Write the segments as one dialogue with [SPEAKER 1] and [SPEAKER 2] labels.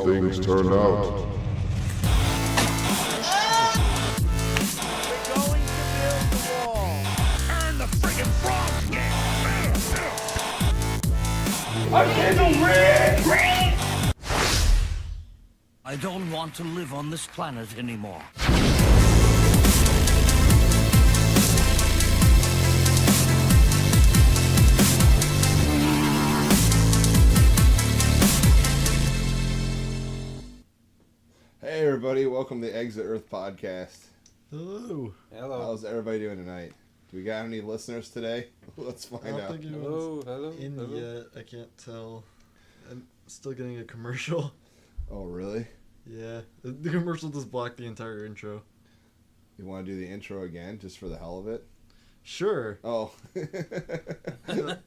[SPEAKER 1] how things turned out.
[SPEAKER 2] We're going to build the wall. And the friggin' frogs get.
[SPEAKER 3] I don't want to live on this planet anymore.
[SPEAKER 4] Hey everybody, welcome to the Exit Earth podcast.
[SPEAKER 5] Hello.
[SPEAKER 4] How's everybody doing tonight? Do we got any listeners today? Let's find
[SPEAKER 5] I don't
[SPEAKER 4] out.
[SPEAKER 5] think anyone's in yet. I can't tell. I'm still getting a commercial.
[SPEAKER 4] Oh really?
[SPEAKER 5] Yeah. The commercial just blocked the entire intro.
[SPEAKER 4] You want to do the intro again, just for the hell of it?
[SPEAKER 5] Sure.
[SPEAKER 4] Oh.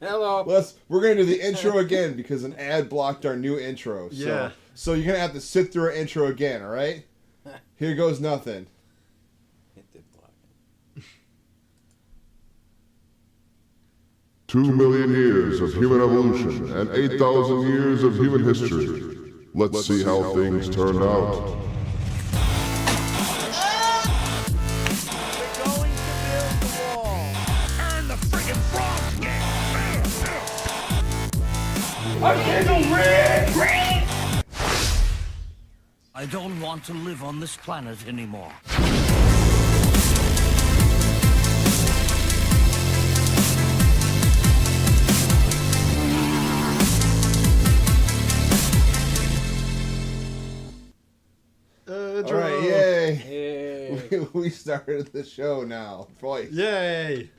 [SPEAKER 6] Hello.
[SPEAKER 4] We're gonna do the intro again because an ad blocked our new intro.
[SPEAKER 5] Yeah.
[SPEAKER 4] So you're gonna have to sit through our intro again, all right? Here goes nothing.
[SPEAKER 6] It did block it.
[SPEAKER 1] 2 million years of human evolution and 8,000 years of human history. Let's see how things turned out.
[SPEAKER 2] We're going to build the wall. And the friggin' frogs get.
[SPEAKER 3] I don't want to live on this planet anymore.
[SPEAKER 4] All right, yay!
[SPEAKER 6] Hey.
[SPEAKER 4] We started the show now. Twice.
[SPEAKER 5] Yay!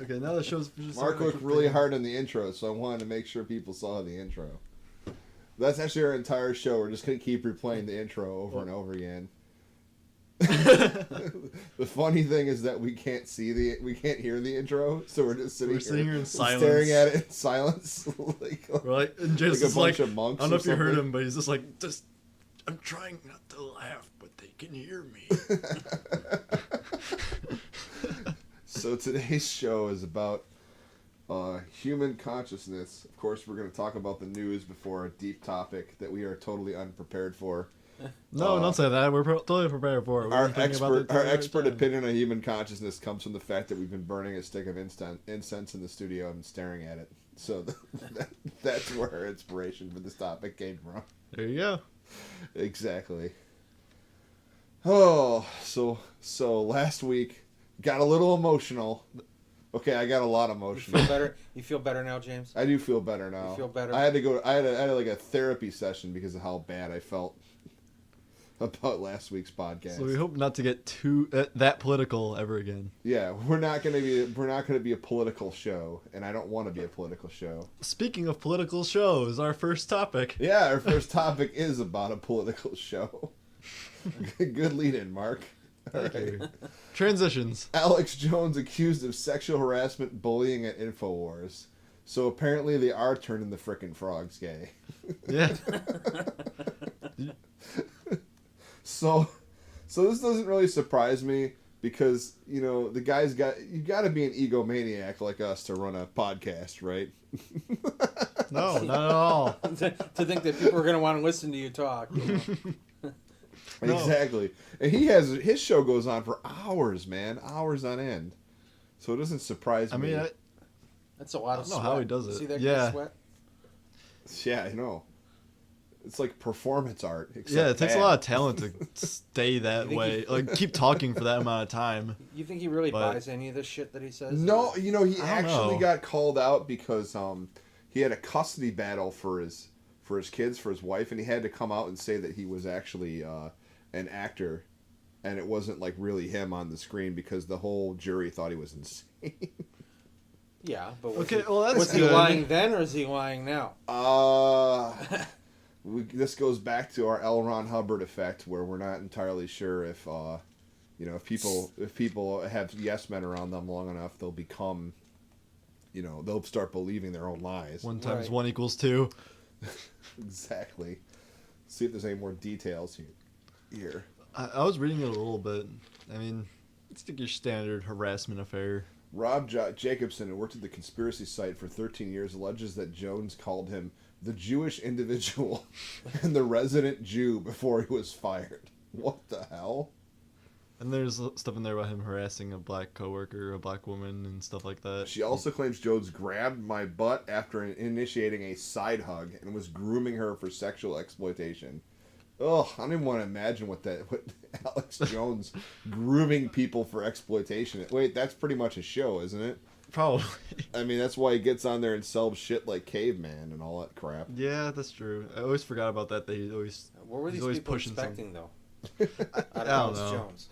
[SPEAKER 5] Okay, now the show's just
[SPEAKER 4] Mark worked really hard on the intro, so I wanted to make sure people saw the intro. That's actually our entire show. We're just gonna keep replaying the intro over and over again. The funny thing is that we can't hear the intro, so we're just sitting
[SPEAKER 5] here in silence.
[SPEAKER 4] staring at it in silence, like
[SPEAKER 5] Right? And James
[SPEAKER 4] like a
[SPEAKER 5] is
[SPEAKER 4] bunch
[SPEAKER 5] like,
[SPEAKER 4] of monks.
[SPEAKER 5] I don't know
[SPEAKER 4] or
[SPEAKER 5] if you heard
[SPEAKER 4] something.
[SPEAKER 5] him, but he's just like, I'm trying not to laugh, but they can hear me.
[SPEAKER 4] So today's show is about human consciousness. Of course, we're going to talk about the news before a deep topic that we are totally unprepared for.
[SPEAKER 5] No, don't say that. We're totally prepared for it.
[SPEAKER 4] Our expert opinion on human consciousness comes from the fact that we've been burning a stick of incense in the studio and staring at it. So that's where our inspiration for this topic came from.
[SPEAKER 5] There you go.
[SPEAKER 4] Exactly. Oh, so last week got a little emotional. Okay, I got a lot
[SPEAKER 6] You
[SPEAKER 4] emotional.
[SPEAKER 6] feel better? You feel better now, James?
[SPEAKER 4] I do feel better now.
[SPEAKER 6] You feel better?
[SPEAKER 4] I had to go. I had like a therapy session because of how bad I felt about last week's podcast.
[SPEAKER 5] So we hope not to get too that political ever again.
[SPEAKER 4] Yeah, we're not gonna be a political show, and I don't want to be a political show.
[SPEAKER 5] Speaking of political shows, our first topic.
[SPEAKER 4] Yeah, our first topic is about a political show. Good lead-in, Mark. All
[SPEAKER 5] Thank
[SPEAKER 4] right.
[SPEAKER 5] you. Transitions.
[SPEAKER 4] Alex Jones accused of sexual harassment, bullying at InfoWars. So apparently they are turning the frickin' frogs gay.
[SPEAKER 5] Yeah.
[SPEAKER 4] So this doesn't really surprise me because, you know, the guy's you got to be an egomaniac like us to run a podcast, right?
[SPEAKER 5] No, not at all.
[SPEAKER 6] to think that people are going to want to listen to you talk. You know?
[SPEAKER 5] No.
[SPEAKER 4] Exactly. And his show goes on for hours, man, hours on end. So it doesn't surprise
[SPEAKER 5] I
[SPEAKER 4] me.
[SPEAKER 5] mean,
[SPEAKER 6] That's a lot
[SPEAKER 5] I
[SPEAKER 6] of
[SPEAKER 5] don't know
[SPEAKER 6] sweat.
[SPEAKER 5] how he does it.
[SPEAKER 6] See that
[SPEAKER 5] Yeah.
[SPEAKER 6] kind of sweat?
[SPEAKER 4] Yeah, I know. It's like performance art. Except
[SPEAKER 5] yeah, it takes
[SPEAKER 4] bad.
[SPEAKER 5] a lot of talent to stay that
[SPEAKER 6] think
[SPEAKER 5] way. Like, keep talking for that amount of time.
[SPEAKER 6] You think he really
[SPEAKER 5] But-
[SPEAKER 6] buys any of this shit that he says?
[SPEAKER 4] No, you know, he
[SPEAKER 5] I don't
[SPEAKER 4] actually
[SPEAKER 5] know.
[SPEAKER 4] got called out because he had a custody battle for his kids, for his wife, and he had to come out and say that he was actually an actor, and it wasn't like really him on the screen because the whole jury thought he was insane.
[SPEAKER 6] Yeah, but was,
[SPEAKER 5] Okay,
[SPEAKER 6] he,
[SPEAKER 5] well, that's
[SPEAKER 6] was he
[SPEAKER 5] good.
[SPEAKER 6] lying then or is he lying now?
[SPEAKER 4] This goes back to our L. Ron Hubbard effect, where we're not entirely sure if if people have yes men around them long enough, they'll become, they'll start believing their own lies.
[SPEAKER 5] 1 times
[SPEAKER 6] Right.
[SPEAKER 5] 1 equals 2.
[SPEAKER 4] Exactly. See if there's any more details here.
[SPEAKER 5] I was reading it a little bit. I mean, it's like your standard harassment affair.
[SPEAKER 4] Rob Jacobson, who worked at the conspiracy site for 13 years, alleges that Jones called him the Jewish individual and the resident Jew before he was fired. What the hell?
[SPEAKER 5] And there's stuff in there about him harassing a black coworker, a black woman, and stuff like that.
[SPEAKER 4] She also claims Jones grabbed my butt after initiating a side hug and was grooming her for sexual exploitation. Ugh, I don't even want to imagine what Alex Jones grooming people for exploitation. Wait, that's pretty much a show, isn't it?
[SPEAKER 5] Probably.
[SPEAKER 4] I mean, that's why he gets on there and sells shit like Caveman and all that crap.
[SPEAKER 5] Yeah, that's true. I always forgot about that. He's always
[SPEAKER 6] What were
[SPEAKER 5] he's
[SPEAKER 6] these
[SPEAKER 5] always
[SPEAKER 6] people
[SPEAKER 5] pushing
[SPEAKER 6] expecting, though? Out
[SPEAKER 5] I
[SPEAKER 6] of
[SPEAKER 5] don't
[SPEAKER 6] Alex
[SPEAKER 5] know.
[SPEAKER 6] Jones.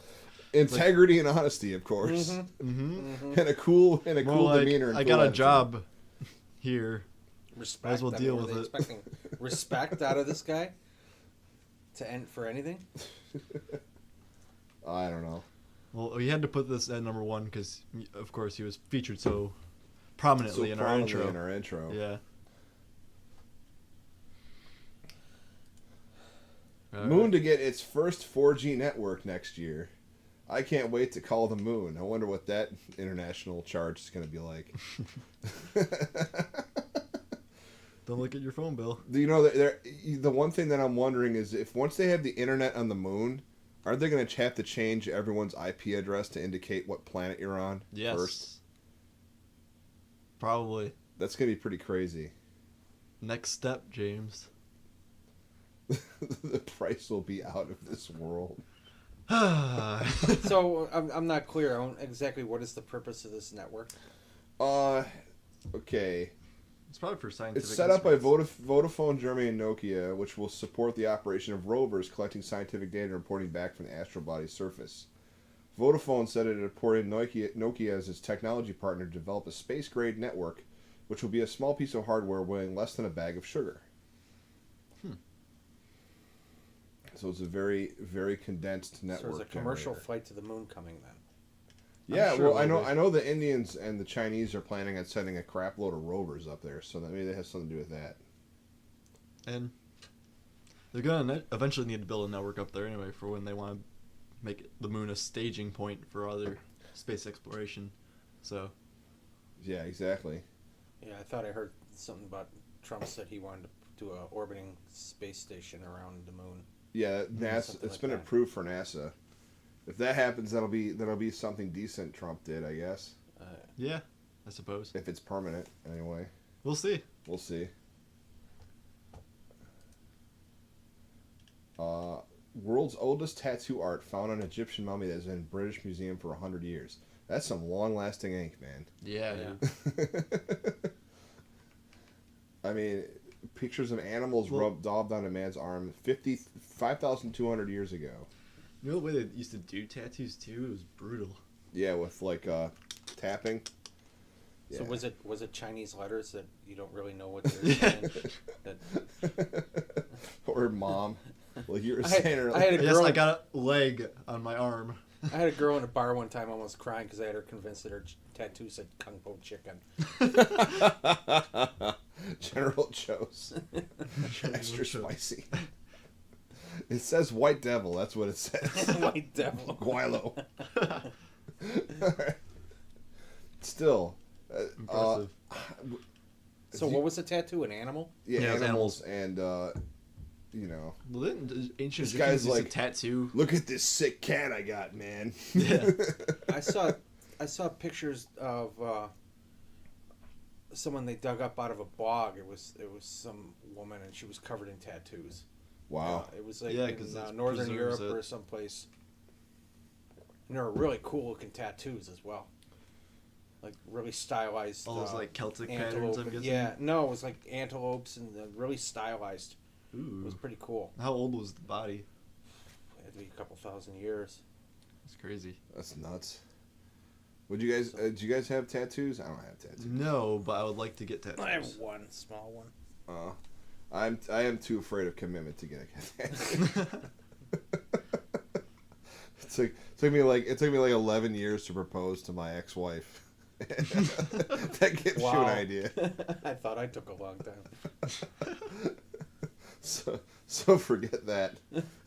[SPEAKER 4] Integrity and honesty, of course,
[SPEAKER 5] Mm-hmm.
[SPEAKER 4] and a cool
[SPEAKER 5] More like,
[SPEAKER 4] demeanor. And
[SPEAKER 5] I
[SPEAKER 4] cool
[SPEAKER 5] got a
[SPEAKER 4] attitude.
[SPEAKER 5] job here.
[SPEAKER 6] Respect.
[SPEAKER 5] Might as well
[SPEAKER 6] I
[SPEAKER 5] deal
[SPEAKER 6] mean, were
[SPEAKER 5] with
[SPEAKER 6] they
[SPEAKER 5] it.
[SPEAKER 6] Expecting respect out of this guy to end for anything?
[SPEAKER 4] I don't know.
[SPEAKER 5] Well, we had to put this at number one because, of course, he was featured so prominently in our
[SPEAKER 4] prominently
[SPEAKER 5] intro.
[SPEAKER 4] In our intro.
[SPEAKER 5] Yeah.
[SPEAKER 4] Moon to get its first 4G network next year. I can't wait to call the moon. I wonder what that international charge is going to be like.
[SPEAKER 5] Don't look at your phone bill.
[SPEAKER 4] Do you know that the one thing that I'm wondering is if once they have the internet on the moon, aren't they going to have to change everyone's IP address to indicate what planet you're on
[SPEAKER 5] Yes.
[SPEAKER 4] first?
[SPEAKER 5] Probably.
[SPEAKER 4] That's going to be pretty crazy.
[SPEAKER 5] Next step, James.
[SPEAKER 4] The price will be out of this world.
[SPEAKER 6] So I'm not clear on exactly what is the purpose of this network.
[SPEAKER 4] Okay.
[SPEAKER 5] It's probably for scientific.
[SPEAKER 4] It's set up by
[SPEAKER 5] instruments.
[SPEAKER 4] Vodafone Germany and Nokia, which will support the operation of rovers collecting scientific data and reporting back from the astral body's surface. Vodafone said it had appointed Nokia as its technology partner to develop a space-grade network, which will be a small piece of hardware weighing less than a bag of sugar. So it's a very, very condensed network.
[SPEAKER 6] So there's a commercial
[SPEAKER 4] generator.
[SPEAKER 6] flight to the moon coming then.
[SPEAKER 4] Yeah,
[SPEAKER 5] I'm sure
[SPEAKER 4] well,
[SPEAKER 5] it will
[SPEAKER 4] I know the Indians and the Chinese are planning on sending a crap load of rovers up there, so that maybe that has something to do with that.
[SPEAKER 5] And they're gonna eventually need to build a network up there anyway for when they want to make the moon a staging point for other space exploration. So
[SPEAKER 4] Yeah, exactly.
[SPEAKER 6] Yeah, I thought I heard something about Trump said he wanted to do a orbiting space station around the moon.
[SPEAKER 4] Yeah, NASA.
[SPEAKER 6] something
[SPEAKER 4] It's
[SPEAKER 6] like
[SPEAKER 4] been
[SPEAKER 6] that.
[SPEAKER 4] approved for NASA. If that happens, that'll be something decent. Trump did, I guess.
[SPEAKER 5] yeah, I suppose
[SPEAKER 4] If it's permanent, anyway.
[SPEAKER 5] we'll see.
[SPEAKER 4] We'll see. World's oldest tattoo art found on an Egyptian mummy that has been in British Museum for 100 years. That's some long-lasting ink, man.
[SPEAKER 5] Yeah.
[SPEAKER 4] I mean, pictures of animals
[SPEAKER 5] Well-
[SPEAKER 4] daubed on a man's arm 5,200 years ago.
[SPEAKER 5] You know the way they used to do tattoos too? It was brutal.
[SPEAKER 4] Yeah, with like tapping.
[SPEAKER 6] So
[SPEAKER 4] Yeah.
[SPEAKER 6] was it Chinese letters that you don't really know what they're saying? That,
[SPEAKER 4] Or mom. Like you were
[SPEAKER 6] I
[SPEAKER 4] saying
[SPEAKER 6] had
[SPEAKER 4] earlier.
[SPEAKER 6] a
[SPEAKER 5] Yes,
[SPEAKER 6] girl.
[SPEAKER 5] I got a leg on my arm.
[SPEAKER 6] I had a girl in a bar one time almost crying because I had her convinced that her tattoo said Kung Po Chicken.
[SPEAKER 4] General Cho's. Extra
[SPEAKER 5] Cho.
[SPEAKER 4] spicy. It says White Devil. That's what it says.
[SPEAKER 6] White devil.
[SPEAKER 4] Guilo. Still.
[SPEAKER 5] Impressive.
[SPEAKER 6] So what was the tattoo? An animal?
[SPEAKER 4] Yeah,
[SPEAKER 5] Yeah, it was
[SPEAKER 4] animals and, you know.
[SPEAKER 5] Well, didn't ancient
[SPEAKER 4] This
[SPEAKER 5] Egyptians
[SPEAKER 4] guy's
[SPEAKER 5] used to
[SPEAKER 4] like-
[SPEAKER 5] tattoo?
[SPEAKER 4] Look at this sick cat I got, man.
[SPEAKER 5] Yeah.
[SPEAKER 6] I saw pictures of someone they dug up out of a bog. It was some woman and she was covered in tattoos.
[SPEAKER 4] Wow.
[SPEAKER 6] It was like
[SPEAKER 5] Yeah, 'cause
[SPEAKER 6] in
[SPEAKER 5] it
[SPEAKER 6] Northern
[SPEAKER 5] preserves
[SPEAKER 6] Europe
[SPEAKER 5] it.
[SPEAKER 6] or someplace. And they were really cool looking tattoos as well. Like really stylized.
[SPEAKER 5] All those like Celtic
[SPEAKER 6] antelope.
[SPEAKER 5] patterns, I'm guessing.
[SPEAKER 6] Yeah, no, it was like antelopes and really stylized. It
[SPEAKER 5] Ooh.
[SPEAKER 6] was pretty cool.
[SPEAKER 5] How old was the body?
[SPEAKER 6] It had to be a couple thousand years.
[SPEAKER 5] It's crazy.
[SPEAKER 4] That's nuts. Would you guys? Do you guys have tattoos? I don't have tattoos.
[SPEAKER 5] No, but I would like to get tattoos.
[SPEAKER 6] I have one small one.
[SPEAKER 4] I am too afraid of commitment to get a tattoo. it took me like 11 years to propose to my ex-wife. That gives you an idea.
[SPEAKER 6] I thought I took a long time.
[SPEAKER 4] So forget that.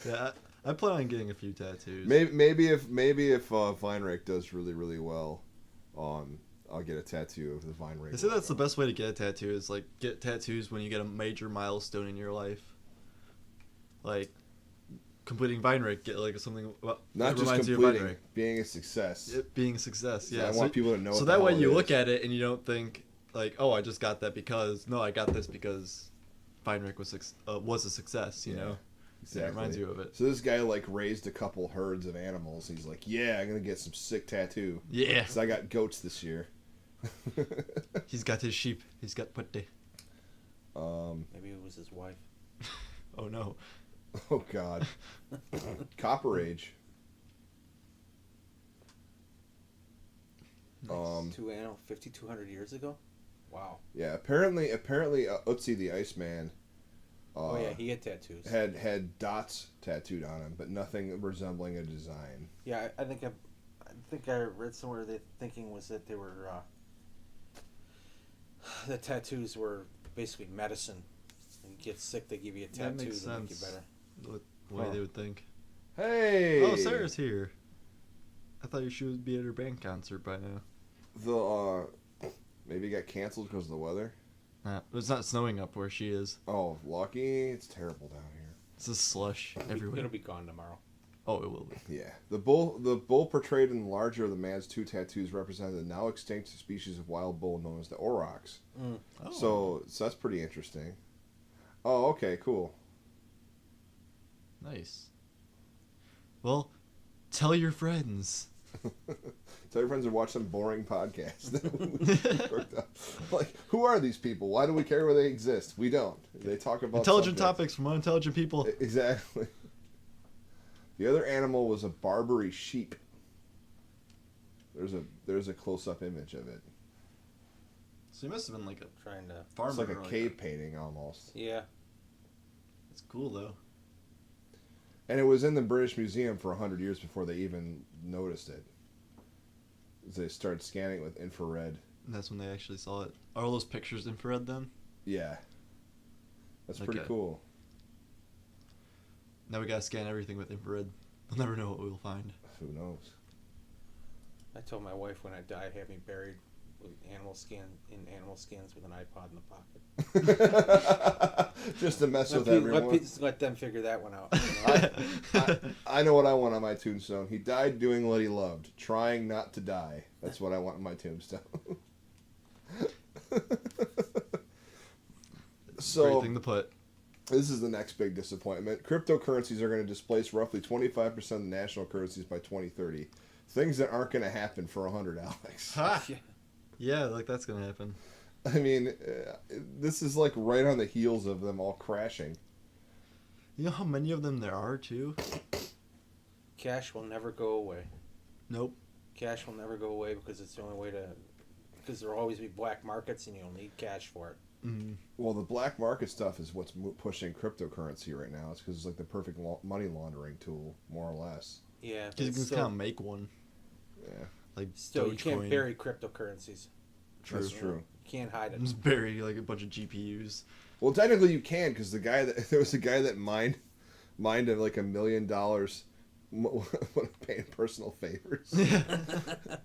[SPEAKER 5] Yeah, I plan on getting a few tattoos.
[SPEAKER 4] Maybe if Weinreich does really, really well, I'll get a tattoo of the Vine Ring.
[SPEAKER 5] They say that's the
[SPEAKER 4] logo.
[SPEAKER 5] best way to get a tattoo is like get tattoos when you get a major milestone in your life. Like completing Vine Rig, get like something
[SPEAKER 4] Not
[SPEAKER 5] that
[SPEAKER 4] just
[SPEAKER 5] reminds you of Vine
[SPEAKER 4] completing,
[SPEAKER 5] Rig.
[SPEAKER 4] being a success.
[SPEAKER 5] It being a success,
[SPEAKER 4] So
[SPEAKER 5] yeah.
[SPEAKER 4] I want people to know
[SPEAKER 5] So
[SPEAKER 4] what
[SPEAKER 5] that
[SPEAKER 4] the
[SPEAKER 5] way
[SPEAKER 4] hell
[SPEAKER 5] you
[SPEAKER 4] it
[SPEAKER 5] look
[SPEAKER 4] is.
[SPEAKER 5] at it and you don't think like, oh, I just got that because no, I got this because Vine Rig was a success. You
[SPEAKER 4] Yeah,
[SPEAKER 5] know,
[SPEAKER 4] Exactly.
[SPEAKER 5] It reminds you of it.
[SPEAKER 4] So this guy like raised a couple herds of animals. He's like, yeah, I'm gonna get some sick tattoo.
[SPEAKER 5] Yeah,
[SPEAKER 4] Cause I got goats this year.
[SPEAKER 5] he's got his sheep. He's got putte.
[SPEAKER 6] Maybe it was his wife.
[SPEAKER 5] Oh no.
[SPEAKER 4] Oh God. Copper Age. Um,
[SPEAKER 6] 5,200 years ago. Wow.
[SPEAKER 4] Yeah. Apparently, Utsi the Iceman.
[SPEAKER 6] Oh yeah, he had tattoos.
[SPEAKER 4] had dots tattooed on him, but nothing resembling a design.
[SPEAKER 6] Yeah, I think I read somewhere the thinking was that they were the tattoos were basically medicine. When you get sick, they give you a
[SPEAKER 5] That
[SPEAKER 6] tattoo
[SPEAKER 5] makes
[SPEAKER 6] to make you
[SPEAKER 5] sense.
[SPEAKER 6] better.
[SPEAKER 5] The way
[SPEAKER 4] Huh.
[SPEAKER 5] they would think.
[SPEAKER 4] Hey.
[SPEAKER 5] Oh, Sarah's here. I thought she would be at her band concert by now.
[SPEAKER 4] Maybe it got canceled because of the weather.
[SPEAKER 5] It's not snowing up where she is.
[SPEAKER 4] Oh, lucky! It's terrible down here.
[SPEAKER 5] It's just slush everywhere.
[SPEAKER 6] It'll be gone tomorrow.
[SPEAKER 5] Oh, it will be.
[SPEAKER 4] Yeah, the bull portrayed in the larger of the man's two tattoos represented the now extinct species of wild bull known as the aurochs.
[SPEAKER 5] Oh.
[SPEAKER 4] So that's pretty interesting. Oh, okay, cool.
[SPEAKER 5] Nice. Well, tell your friends.
[SPEAKER 4] Tell your friends to watch some boring podcast. Like, who are these people? Why do we care where they exist? We don't. They talk about
[SPEAKER 5] Intelligent
[SPEAKER 4] subjects.
[SPEAKER 5] topics from unintelligent people.
[SPEAKER 4] Exactly. The other animal was a Barbary sheep. There's a close up image of it.
[SPEAKER 5] So you must have been like a
[SPEAKER 6] Trying to.
[SPEAKER 5] farmer.
[SPEAKER 4] It's like a
[SPEAKER 5] or
[SPEAKER 4] cave painting almost.
[SPEAKER 6] Yeah.
[SPEAKER 5] It's cool though.
[SPEAKER 4] And it was in the British Museum for 100 years before they even noticed it. They started scanning it with infrared.
[SPEAKER 5] And that's when they actually saw it. Are all those pictures infrared then?
[SPEAKER 4] Yeah. That's pretty
[SPEAKER 5] Okay.
[SPEAKER 4] cool.
[SPEAKER 5] Now we gotta scan everything with infrared. We'll never know what we'll find.
[SPEAKER 4] Who knows?
[SPEAKER 6] I told my wife when I die, have me buried with animal scans with an iPod in the pocket.
[SPEAKER 4] Just to mess with
[SPEAKER 6] Let
[SPEAKER 4] everyone.
[SPEAKER 6] let them figure that one out. You know?
[SPEAKER 4] I know what I want on my tombstone. He died doing what he loved, trying not to die. That's what I want on my tombstone.
[SPEAKER 5] Great
[SPEAKER 4] So
[SPEAKER 5] thing to put.
[SPEAKER 4] this is the next big disappointment. Cryptocurrencies are going to displace roughly 25% of the national currencies by 2030. Things that aren't going to happen for 100, Alex.
[SPEAKER 5] Ha!
[SPEAKER 6] Yeah.
[SPEAKER 5] Yeah, like that's gonna happen.
[SPEAKER 4] I mean, this is like right on the heels of them all crashing.
[SPEAKER 5] You know how many of them there are too?
[SPEAKER 6] Cash will never go away.
[SPEAKER 5] Nope.
[SPEAKER 6] Cash will never go away because it's the only way to. Because there'll always be black markets and you'll need cash for it.
[SPEAKER 5] Mm.
[SPEAKER 4] Well, the black market stuff is what's pushing cryptocurrency right now. It's because it's like the perfect money laundering tool, more or less.
[SPEAKER 6] Yeah, but
[SPEAKER 5] Because you
[SPEAKER 6] it's
[SPEAKER 5] can
[SPEAKER 6] still,
[SPEAKER 5] kind of make one.
[SPEAKER 4] Yeah,
[SPEAKER 5] Like
[SPEAKER 6] still you can't
[SPEAKER 5] Dogecoin.
[SPEAKER 6] bury cryptocurrencies.
[SPEAKER 5] True.
[SPEAKER 4] that's true.
[SPEAKER 6] You can't hide it.
[SPEAKER 5] Just bury like a bunch of GPUs.
[SPEAKER 4] Well, technically you can, because there was a guy that mined like $1 million paying personal favors.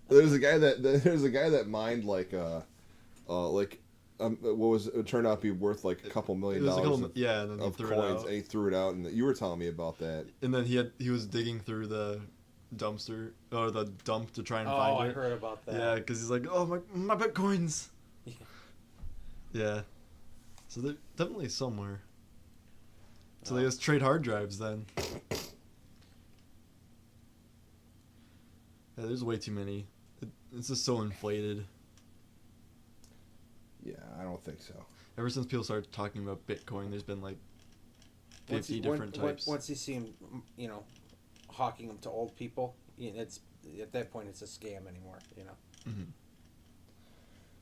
[SPEAKER 4] There's a guy that mined like what was it turned out to be worth like a couple
[SPEAKER 5] It
[SPEAKER 4] $1 million
[SPEAKER 5] was a couple, yeah, and then he
[SPEAKER 4] of
[SPEAKER 5] threw it
[SPEAKER 4] coins,
[SPEAKER 5] out.
[SPEAKER 4] and he threw it out, and you were telling me about that.
[SPEAKER 5] And then he was digging through the dumpster or the dump to try and
[SPEAKER 6] Oh,
[SPEAKER 5] find
[SPEAKER 6] I
[SPEAKER 5] it.
[SPEAKER 6] heard about that.
[SPEAKER 5] Yeah, because he's like, oh my bitcoins.
[SPEAKER 6] Yeah.
[SPEAKER 5] Yeah. So they're definitely somewhere. So they
[SPEAKER 6] Oh.
[SPEAKER 5] just trade hard drives then. Yeah, there's way too many. It's just so inflated.
[SPEAKER 4] Yeah, I don't think so.
[SPEAKER 5] Ever since people started talking about Bitcoin, there's been like 50 different types.
[SPEAKER 6] Once you see him, hawking them to old people, it's at that point it's a scam anymore.
[SPEAKER 5] Mhm.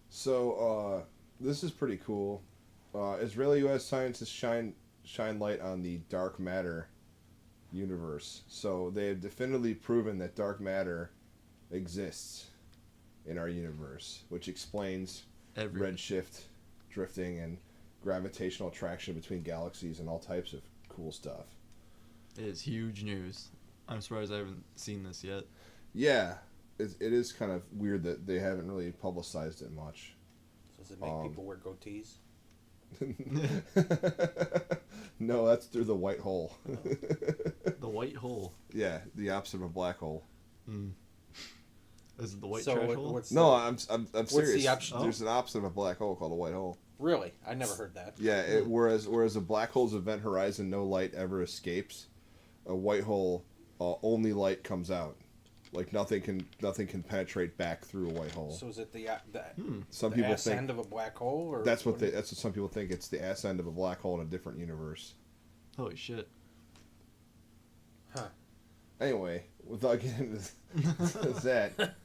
[SPEAKER 4] So this is pretty cool. Israeli-U.S. scientists shine light on the dark matter universe. So they have definitively proven that dark matter exists in our universe, which explains redshift, drifting, and gravitational attraction between galaxies and all types of cool stuff.
[SPEAKER 5] It is huge news. I'm surprised I haven't seen this yet.
[SPEAKER 4] Yeah, it is kind of weird that they haven't really publicized it much.
[SPEAKER 6] So does it make people wear goatees?
[SPEAKER 4] No, that's through the white hole.
[SPEAKER 5] The white hole.
[SPEAKER 4] Yeah, the opposite of a black hole.
[SPEAKER 5] Is it the white
[SPEAKER 6] So
[SPEAKER 5] trash
[SPEAKER 6] what-
[SPEAKER 5] hole?
[SPEAKER 6] what's
[SPEAKER 4] No,
[SPEAKER 6] the-
[SPEAKER 4] I'm
[SPEAKER 6] the
[SPEAKER 4] serious.
[SPEAKER 6] option?
[SPEAKER 4] There's an opposite of a black hole called a white hole.
[SPEAKER 6] Really? I never heard that.
[SPEAKER 4] Yeah, whereas a black hole's event horizon, no light ever escapes. A white hole, only light comes out. Like nothing can penetrate back through a white hole.
[SPEAKER 6] So is it the
[SPEAKER 4] Some
[SPEAKER 6] the
[SPEAKER 4] people
[SPEAKER 6] ass
[SPEAKER 4] think
[SPEAKER 6] end of a black hole? Or
[SPEAKER 4] that's what some people think. It's the ass end of a black hole in a different universe.
[SPEAKER 5] Holy shit.
[SPEAKER 6] Huh.
[SPEAKER 4] Anyway, without getting into that,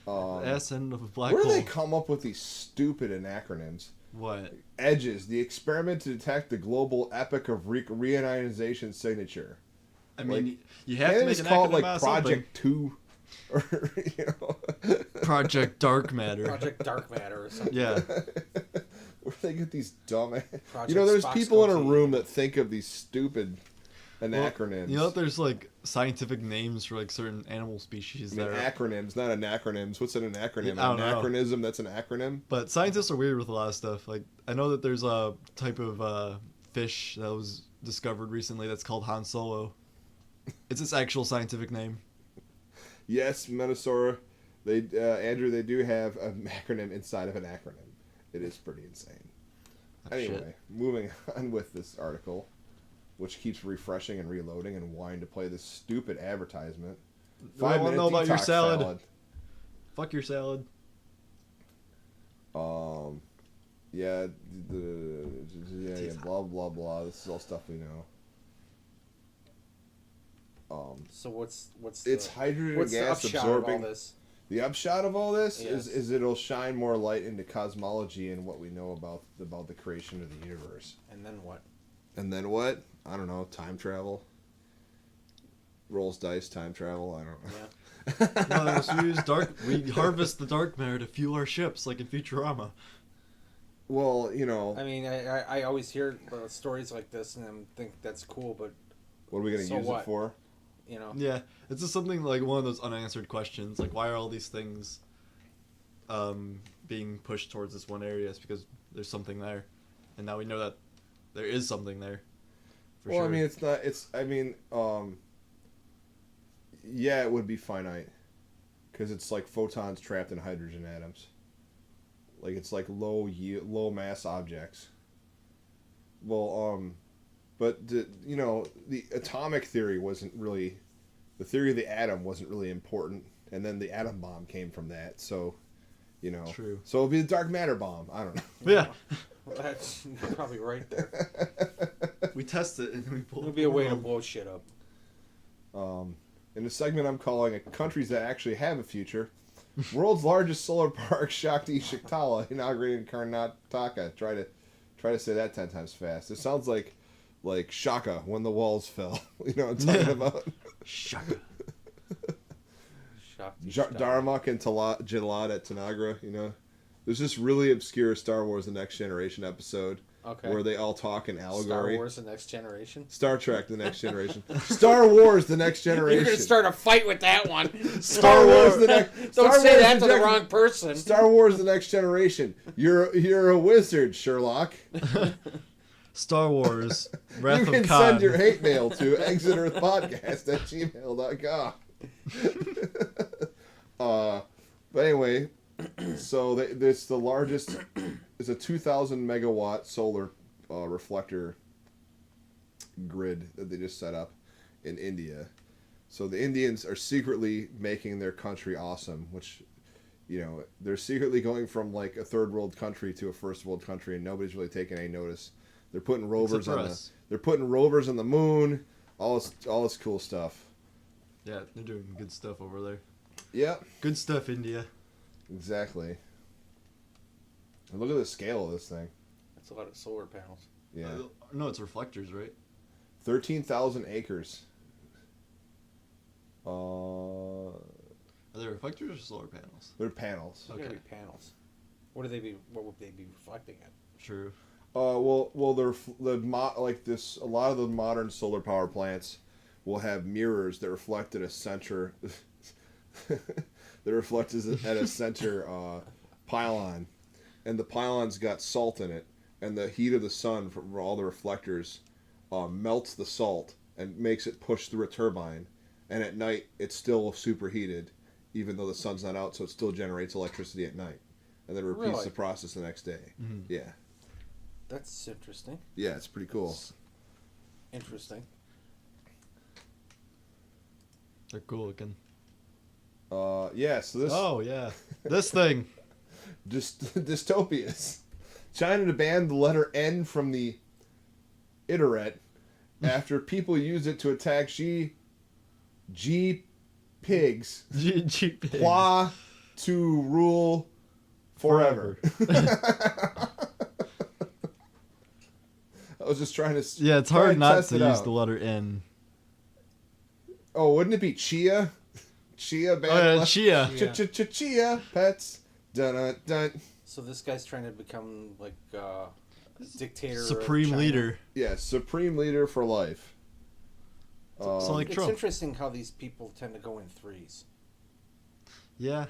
[SPEAKER 5] Ass end of a black
[SPEAKER 4] where do
[SPEAKER 5] hole.
[SPEAKER 4] they come up with these stupid acronyms?
[SPEAKER 5] What?
[SPEAKER 4] EDGES, the experiment to detect the global epoch of reionization signature.
[SPEAKER 5] I mean,
[SPEAKER 4] Like,
[SPEAKER 5] you have
[SPEAKER 4] Can't
[SPEAKER 5] to
[SPEAKER 4] they
[SPEAKER 5] make
[SPEAKER 4] just
[SPEAKER 5] an
[SPEAKER 4] call it
[SPEAKER 5] acronym
[SPEAKER 4] like
[SPEAKER 5] out of something.
[SPEAKER 4] Project 2? Or, you know.
[SPEAKER 5] Project Dark Matter.
[SPEAKER 6] Project Dark Matter or something.
[SPEAKER 5] Yeah.
[SPEAKER 4] Where they get these dumb.
[SPEAKER 6] Project
[SPEAKER 4] You know, there's
[SPEAKER 6] Spock's
[SPEAKER 4] people in a
[SPEAKER 6] goatee.
[SPEAKER 4] room that think of these stupid
[SPEAKER 5] Well,
[SPEAKER 4] acronyms.
[SPEAKER 5] You know, there's like scientific names for like certain animal species
[SPEAKER 4] I mean,
[SPEAKER 5] that are.
[SPEAKER 4] acronyms, not anacronyms. What's an acronym?
[SPEAKER 5] I
[SPEAKER 4] An
[SPEAKER 5] don't know.
[SPEAKER 4] anachronism, that's an acronym?
[SPEAKER 5] But scientists are weird with a lot of stuff. Like I know that there's a type of fish that was discovered recently that's called Han Solo. It's its actual scientific name.
[SPEAKER 4] Yes, Menosaur. Andrew, they do have an acronym inside of an acronym. It is pretty insane. Anyway,
[SPEAKER 5] Shit.
[SPEAKER 4] moving on with this article, which keeps refreshing and reloading and wanting to play this stupid advertisement.
[SPEAKER 5] I wanna
[SPEAKER 4] 5-minute
[SPEAKER 5] know about your
[SPEAKER 4] detox
[SPEAKER 5] salad. Fuck your salad.
[SPEAKER 4] Yeah, blah blah blah. This is all stuff we know.
[SPEAKER 6] So what's
[SPEAKER 4] It's
[SPEAKER 6] the,
[SPEAKER 4] hydrogen
[SPEAKER 6] what's
[SPEAKER 4] gas
[SPEAKER 6] the upshot
[SPEAKER 4] absorbing.
[SPEAKER 6] of all this?
[SPEAKER 4] The upshot of all this
[SPEAKER 6] Yes.
[SPEAKER 4] is it'll shine more light into cosmology and what we know about the creation of the universe.
[SPEAKER 6] And then what?
[SPEAKER 4] And then what? I don't know. Time travel. Rolls dice. Time travel. I don't know.
[SPEAKER 6] Yeah.
[SPEAKER 5] No, so we harvest the dark matter to fuel our ships, like in Futurama.
[SPEAKER 4] Well, you know,
[SPEAKER 6] I mean, I always hear stories like this and I think that's cool, but
[SPEAKER 4] what are we gonna
[SPEAKER 6] So
[SPEAKER 4] use
[SPEAKER 6] what?
[SPEAKER 4] it for?
[SPEAKER 6] you know,
[SPEAKER 5] Yeah, it's just something like one of those unanswered questions. Like, why are all these things being pushed towards this one area? It's because there's something there, and now we know that there is something there. For
[SPEAKER 4] Well,
[SPEAKER 5] sure.
[SPEAKER 4] I mean, it's not. It's. I mean, yeah, it would be finite, because it's like photons trapped in hydrogen atoms. Like it's like low mass objects. Well, but the atomic theory wasn't really, the theory of the atom wasn't really important, and then the atom bomb came from that. So,
[SPEAKER 5] True.
[SPEAKER 4] So it'll be the dark matter bomb. I don't know.
[SPEAKER 5] yeah,
[SPEAKER 6] well, that's you're probably right there.
[SPEAKER 5] we test it and we pull.
[SPEAKER 6] It'll be a way to blow shit up.
[SPEAKER 4] In the segment I'm calling Countries That Actually Have a Future, world's largest solar park, Shakti Shiktala, inaugurated in Karnataka. Try to say that 10 times fast. It sounds like Shaka, When the Walls Fell. You know what I'm talking about?
[SPEAKER 5] Shaka.
[SPEAKER 4] Darmok and Jalad at Tanagra, There's this really obscure Star Wars The Next Generation episode
[SPEAKER 6] Okay.
[SPEAKER 4] where they all talk in
[SPEAKER 6] Star
[SPEAKER 4] allegory.
[SPEAKER 6] Wars: The Next Generation.
[SPEAKER 4] Star Trek The Next Generation. Star Wars The Next Generation.
[SPEAKER 6] You're gonna start a fight with that one.
[SPEAKER 4] Star Wars The Next.
[SPEAKER 6] Don't
[SPEAKER 4] Star
[SPEAKER 6] say
[SPEAKER 4] Wars
[SPEAKER 6] that to the
[SPEAKER 4] Next-
[SPEAKER 6] wrong person.
[SPEAKER 4] Star Wars: The Next Generation. You're a wizard, Sherlock.
[SPEAKER 5] Star Wars. Wrath
[SPEAKER 4] You
[SPEAKER 5] of
[SPEAKER 4] can
[SPEAKER 5] Khan.
[SPEAKER 4] send your hate mail to exitearthpodcast@gmail.com. But anyway, so it's the largest. It's a 2,000 megawatt solar reflector grid that they just set up in India. So the Indians are secretly making their country awesome, which, they're secretly going from like a third world country to a first world country, and nobody's really taking any notice. They're putting rovers
[SPEAKER 5] for
[SPEAKER 4] on
[SPEAKER 5] us.
[SPEAKER 4] They're putting rovers on the moon. All this cool stuff.
[SPEAKER 5] Yeah, they're doing good stuff over there.
[SPEAKER 4] Yep,
[SPEAKER 5] Good stuff, India.
[SPEAKER 4] exactly. And look at the scale of this thing.
[SPEAKER 6] That's a lot of solar panels.
[SPEAKER 4] Yeah,
[SPEAKER 5] No, it's reflectors, right?
[SPEAKER 4] 13,000 acres.
[SPEAKER 5] Are they reflectors or solar panels?
[SPEAKER 4] They're panels.
[SPEAKER 6] They're gonna
[SPEAKER 5] Okay.
[SPEAKER 6] be panels. What would they be reflecting at?
[SPEAKER 5] True.
[SPEAKER 4] Well, they're like this. A lot of the modern solar power plants will have mirrors that reflect at a center. The reflector's at a center pylon, and the pylon's got salt in it, and the heat of the sun from all the reflectors melts the salt and makes it push through a turbine, and at night it's still superheated, even though the sun's not out, so it still generates electricity at night, and then repeats
[SPEAKER 6] Really?
[SPEAKER 4] the process the next day. Yeah,
[SPEAKER 6] That's interesting.
[SPEAKER 4] yeah, it's pretty cool.
[SPEAKER 6] Interesting.
[SPEAKER 5] They're cool looking.
[SPEAKER 4] Yeah, so this
[SPEAKER 5] Oh yeah, this thing.
[SPEAKER 4] dystopias. China to ban the letter N from the internet after people used it to attack G pigs.
[SPEAKER 5] G
[SPEAKER 4] Pla to rule forever. I was just trying to.
[SPEAKER 5] Yeah, it's
[SPEAKER 4] try
[SPEAKER 5] hard
[SPEAKER 4] and
[SPEAKER 5] not
[SPEAKER 4] test
[SPEAKER 5] to
[SPEAKER 4] it
[SPEAKER 5] use
[SPEAKER 4] out.
[SPEAKER 5] the letter N.
[SPEAKER 4] Oh, wouldn't it be Chia? Chia bad.
[SPEAKER 5] Oh yeah,
[SPEAKER 4] luck?
[SPEAKER 5] Chia.
[SPEAKER 4] Chia pets. Dun dun dun.
[SPEAKER 6] So this guy's trying to become like a dictator. of
[SPEAKER 5] Supreme
[SPEAKER 6] China.
[SPEAKER 5] leader.
[SPEAKER 4] Yeah, supreme leader for life.
[SPEAKER 5] So like
[SPEAKER 6] It's
[SPEAKER 5] Trump.
[SPEAKER 6] interesting how these people tend to go in threes.
[SPEAKER 5] Yeah.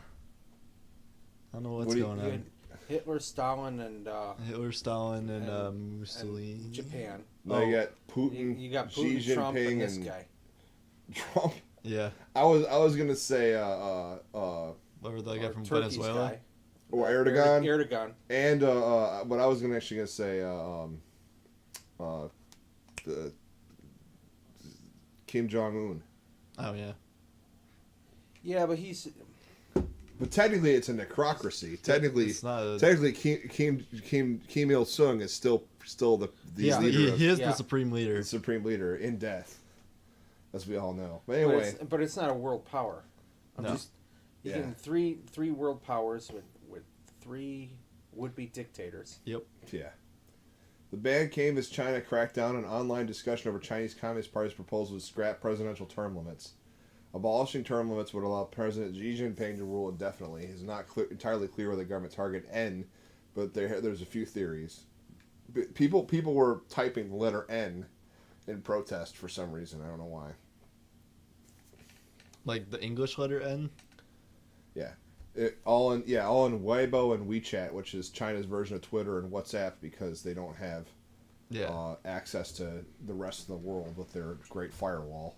[SPEAKER 5] I don't know what's
[SPEAKER 4] What do you-
[SPEAKER 5] going
[SPEAKER 6] You
[SPEAKER 5] on.
[SPEAKER 6] had Hitler, Stalin, and
[SPEAKER 5] Hitler, Stalin, and
[SPEAKER 6] and
[SPEAKER 5] Mussolini.
[SPEAKER 6] Japan.
[SPEAKER 4] Now you got Putin,
[SPEAKER 6] You got
[SPEAKER 4] Xi
[SPEAKER 6] Putin, Trump,
[SPEAKER 4] Jinping,
[SPEAKER 6] and this
[SPEAKER 4] and
[SPEAKER 6] guy.
[SPEAKER 4] Trump.
[SPEAKER 5] Yeah.
[SPEAKER 4] I was gonna say
[SPEAKER 5] Or the guy
[SPEAKER 6] Or
[SPEAKER 5] from
[SPEAKER 6] Turkey's
[SPEAKER 5] Venezuela.
[SPEAKER 6] guy.
[SPEAKER 4] or Erdogan,
[SPEAKER 6] Erdogan.
[SPEAKER 4] and what I was gonna say the Kim Jong Un.
[SPEAKER 5] Oh yeah.
[SPEAKER 6] Yeah, but he's
[SPEAKER 4] But technically, it's a necrocracy. Technically,
[SPEAKER 5] It's not a-
[SPEAKER 4] Kim Il Sung is still the
[SPEAKER 6] Yeah,
[SPEAKER 4] leader of
[SPEAKER 5] He is
[SPEAKER 6] Yeah.
[SPEAKER 5] the supreme leader.
[SPEAKER 4] the supreme leader in death, as we all know. But
[SPEAKER 6] but
[SPEAKER 4] anyway,
[SPEAKER 6] it's not a world power. I'm
[SPEAKER 5] No.
[SPEAKER 6] just you
[SPEAKER 4] Yeah.
[SPEAKER 6] can three world powers with three would-be dictators.
[SPEAKER 5] Yep.
[SPEAKER 4] yeah. The ban came as China cracked down on online discussion over Chinese Communist Party's proposal to scrap presidential term limits. Abolishing term limits would allow President Xi Jinping to rule indefinitely. It's not entirely clear where the government target N, but there's a few theories. People were typing the letter N in protest for some reason. I don't know why.
[SPEAKER 5] Like the English letter N.
[SPEAKER 4] Yeah, all in Weibo and WeChat, which is China's version of Twitter and WhatsApp, because they don't have
[SPEAKER 5] Yeah.
[SPEAKER 4] access to the rest of the world with their great firewall.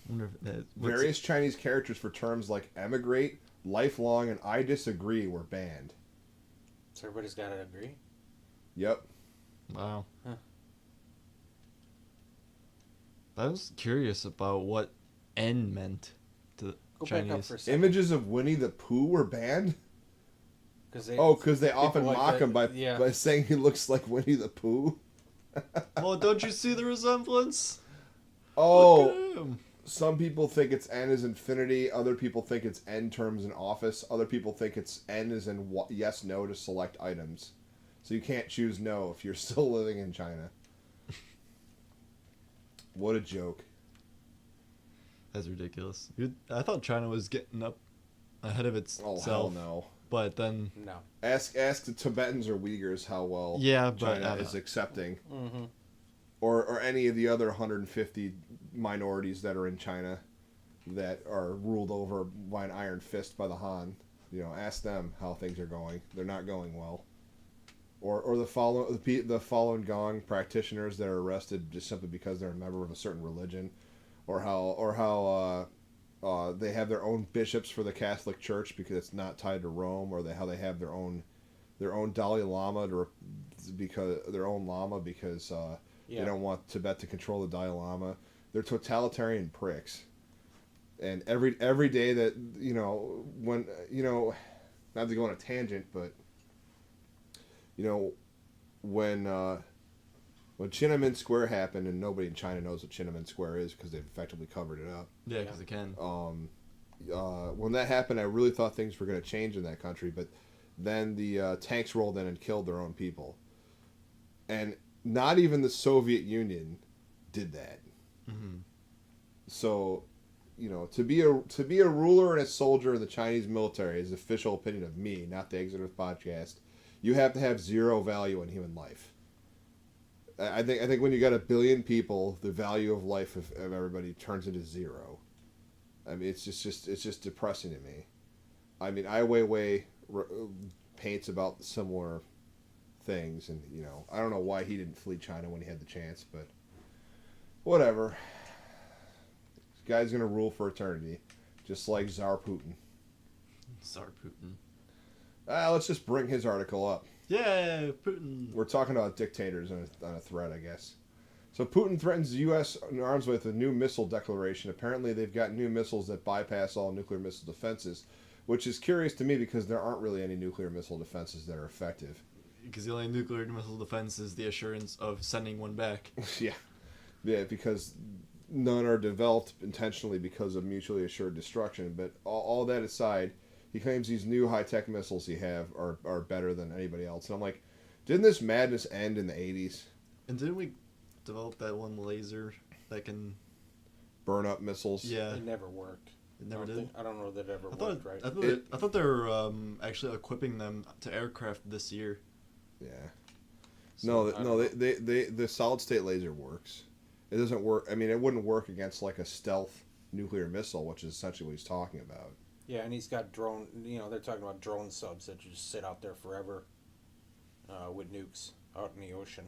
[SPEAKER 5] Wonder if that,
[SPEAKER 4] Various Chinese characters for terms like emigrate, lifelong, and I disagree were banned.
[SPEAKER 6] So everybody's got to agree.
[SPEAKER 4] Yep.
[SPEAKER 5] Wow.
[SPEAKER 6] Huh.
[SPEAKER 5] I was curious about what N meant to the
[SPEAKER 6] Go back up
[SPEAKER 5] Chinese.
[SPEAKER 6] for a second.
[SPEAKER 4] Images of Winnie the Pooh were banned?
[SPEAKER 6] Because
[SPEAKER 4] Because they often
[SPEAKER 6] like
[SPEAKER 4] mock
[SPEAKER 6] that-
[SPEAKER 4] him by
[SPEAKER 6] yeah.
[SPEAKER 4] saying he looks like Winnie the Pooh.
[SPEAKER 5] Well, don't you see the resemblance?
[SPEAKER 4] Oh,
[SPEAKER 5] Look at him.
[SPEAKER 4] some people think it's N as infinity. Other people think it's N terms in office. Other people think it's N as in yes, no to select items. So you can't choose no if you're still living in China. What a joke.
[SPEAKER 5] That's ridiculous. I thought China was getting up ahead of
[SPEAKER 4] Oh,
[SPEAKER 5] itself.
[SPEAKER 4] hell no.
[SPEAKER 5] But then,
[SPEAKER 6] No.
[SPEAKER 4] Ask the Tibetans or Uyghurs how well
[SPEAKER 5] Yeah, but
[SPEAKER 4] China
[SPEAKER 5] I don't
[SPEAKER 4] is
[SPEAKER 5] know.
[SPEAKER 4] accepting.
[SPEAKER 6] Mm-hmm.
[SPEAKER 4] Or any of the other 150 minorities that are in China that are ruled over by an iron fist by the Han. Ask them how things are going. They're not going well. Or the Falun Gong practitioners that are arrested just simply because they're a member of a certain religion, or how they have their own bishops for the Catholic Church because it's not tied to Rome, or how they have their own Dalai Lama because
[SPEAKER 6] Yeah.
[SPEAKER 4] they don't want Tibet to control the Dalai Lama. They're totalitarian pricks. And every day that when not to go on a tangent, but when Tiananmen Square happened, and nobody in China knows what Tiananmen Square is because they've effectively covered it up.
[SPEAKER 5] yeah, because it can.
[SPEAKER 4] When that happened, I really thought things were going to change in that country, but then the tanks rolled in and killed their own people. And not even the Soviet Union did that.
[SPEAKER 5] Mm-hmm.
[SPEAKER 4] So, to be a ruler and a soldier in the Chinese military is the official opinion of me, not the Exeter podcast. You have to have zero value in human life. I think when you got 1 billion people, the value of life of everybody turns into zero. I mean, it's just depressing to me. I mean, Ai Weiwei paints about similar things, and I don't know why he didn't flee China when he had the chance, but whatever. This guy's gonna rule for eternity, just like Tsar Putin.
[SPEAKER 5] Tsar Putin.
[SPEAKER 4] Let's just bring his article up.
[SPEAKER 5] Yeah, Putin.
[SPEAKER 4] We're talking about dictators on a thread, I guess. So Putin threatens the U.S. arms with a new missile declaration. Apparently, they've got new missiles that bypass all nuclear missile defenses, which is curious to me because there aren't really any nuclear missile defenses that are effective.
[SPEAKER 5] Because the only nuclear missile defense is the assurance of sending one back.
[SPEAKER 4] Yeah, because none are developed intentionally because of mutually assured destruction. But all that aside, he claims these new high-tech missiles he have are better than anybody else. And I'm like, didn't this madness end in the 80s?
[SPEAKER 5] And didn't we develop that one laser that can...
[SPEAKER 4] Burn up missiles?
[SPEAKER 5] Yeah.
[SPEAKER 6] It never worked.
[SPEAKER 5] It never did?
[SPEAKER 6] I don't know that it ever
[SPEAKER 5] I
[SPEAKER 6] worked right.
[SPEAKER 5] I thought they were actually equipping them to aircraft this year.
[SPEAKER 4] Yeah.
[SPEAKER 6] So,
[SPEAKER 4] The solid-state laser works. It doesn't work... I mean, it wouldn't work against, like, a stealth nuclear missile, which is essentially what he's talking about.
[SPEAKER 6] Yeah, and he's got drone. They're talking about drone subs that just sit out there forever with nukes out in the ocean.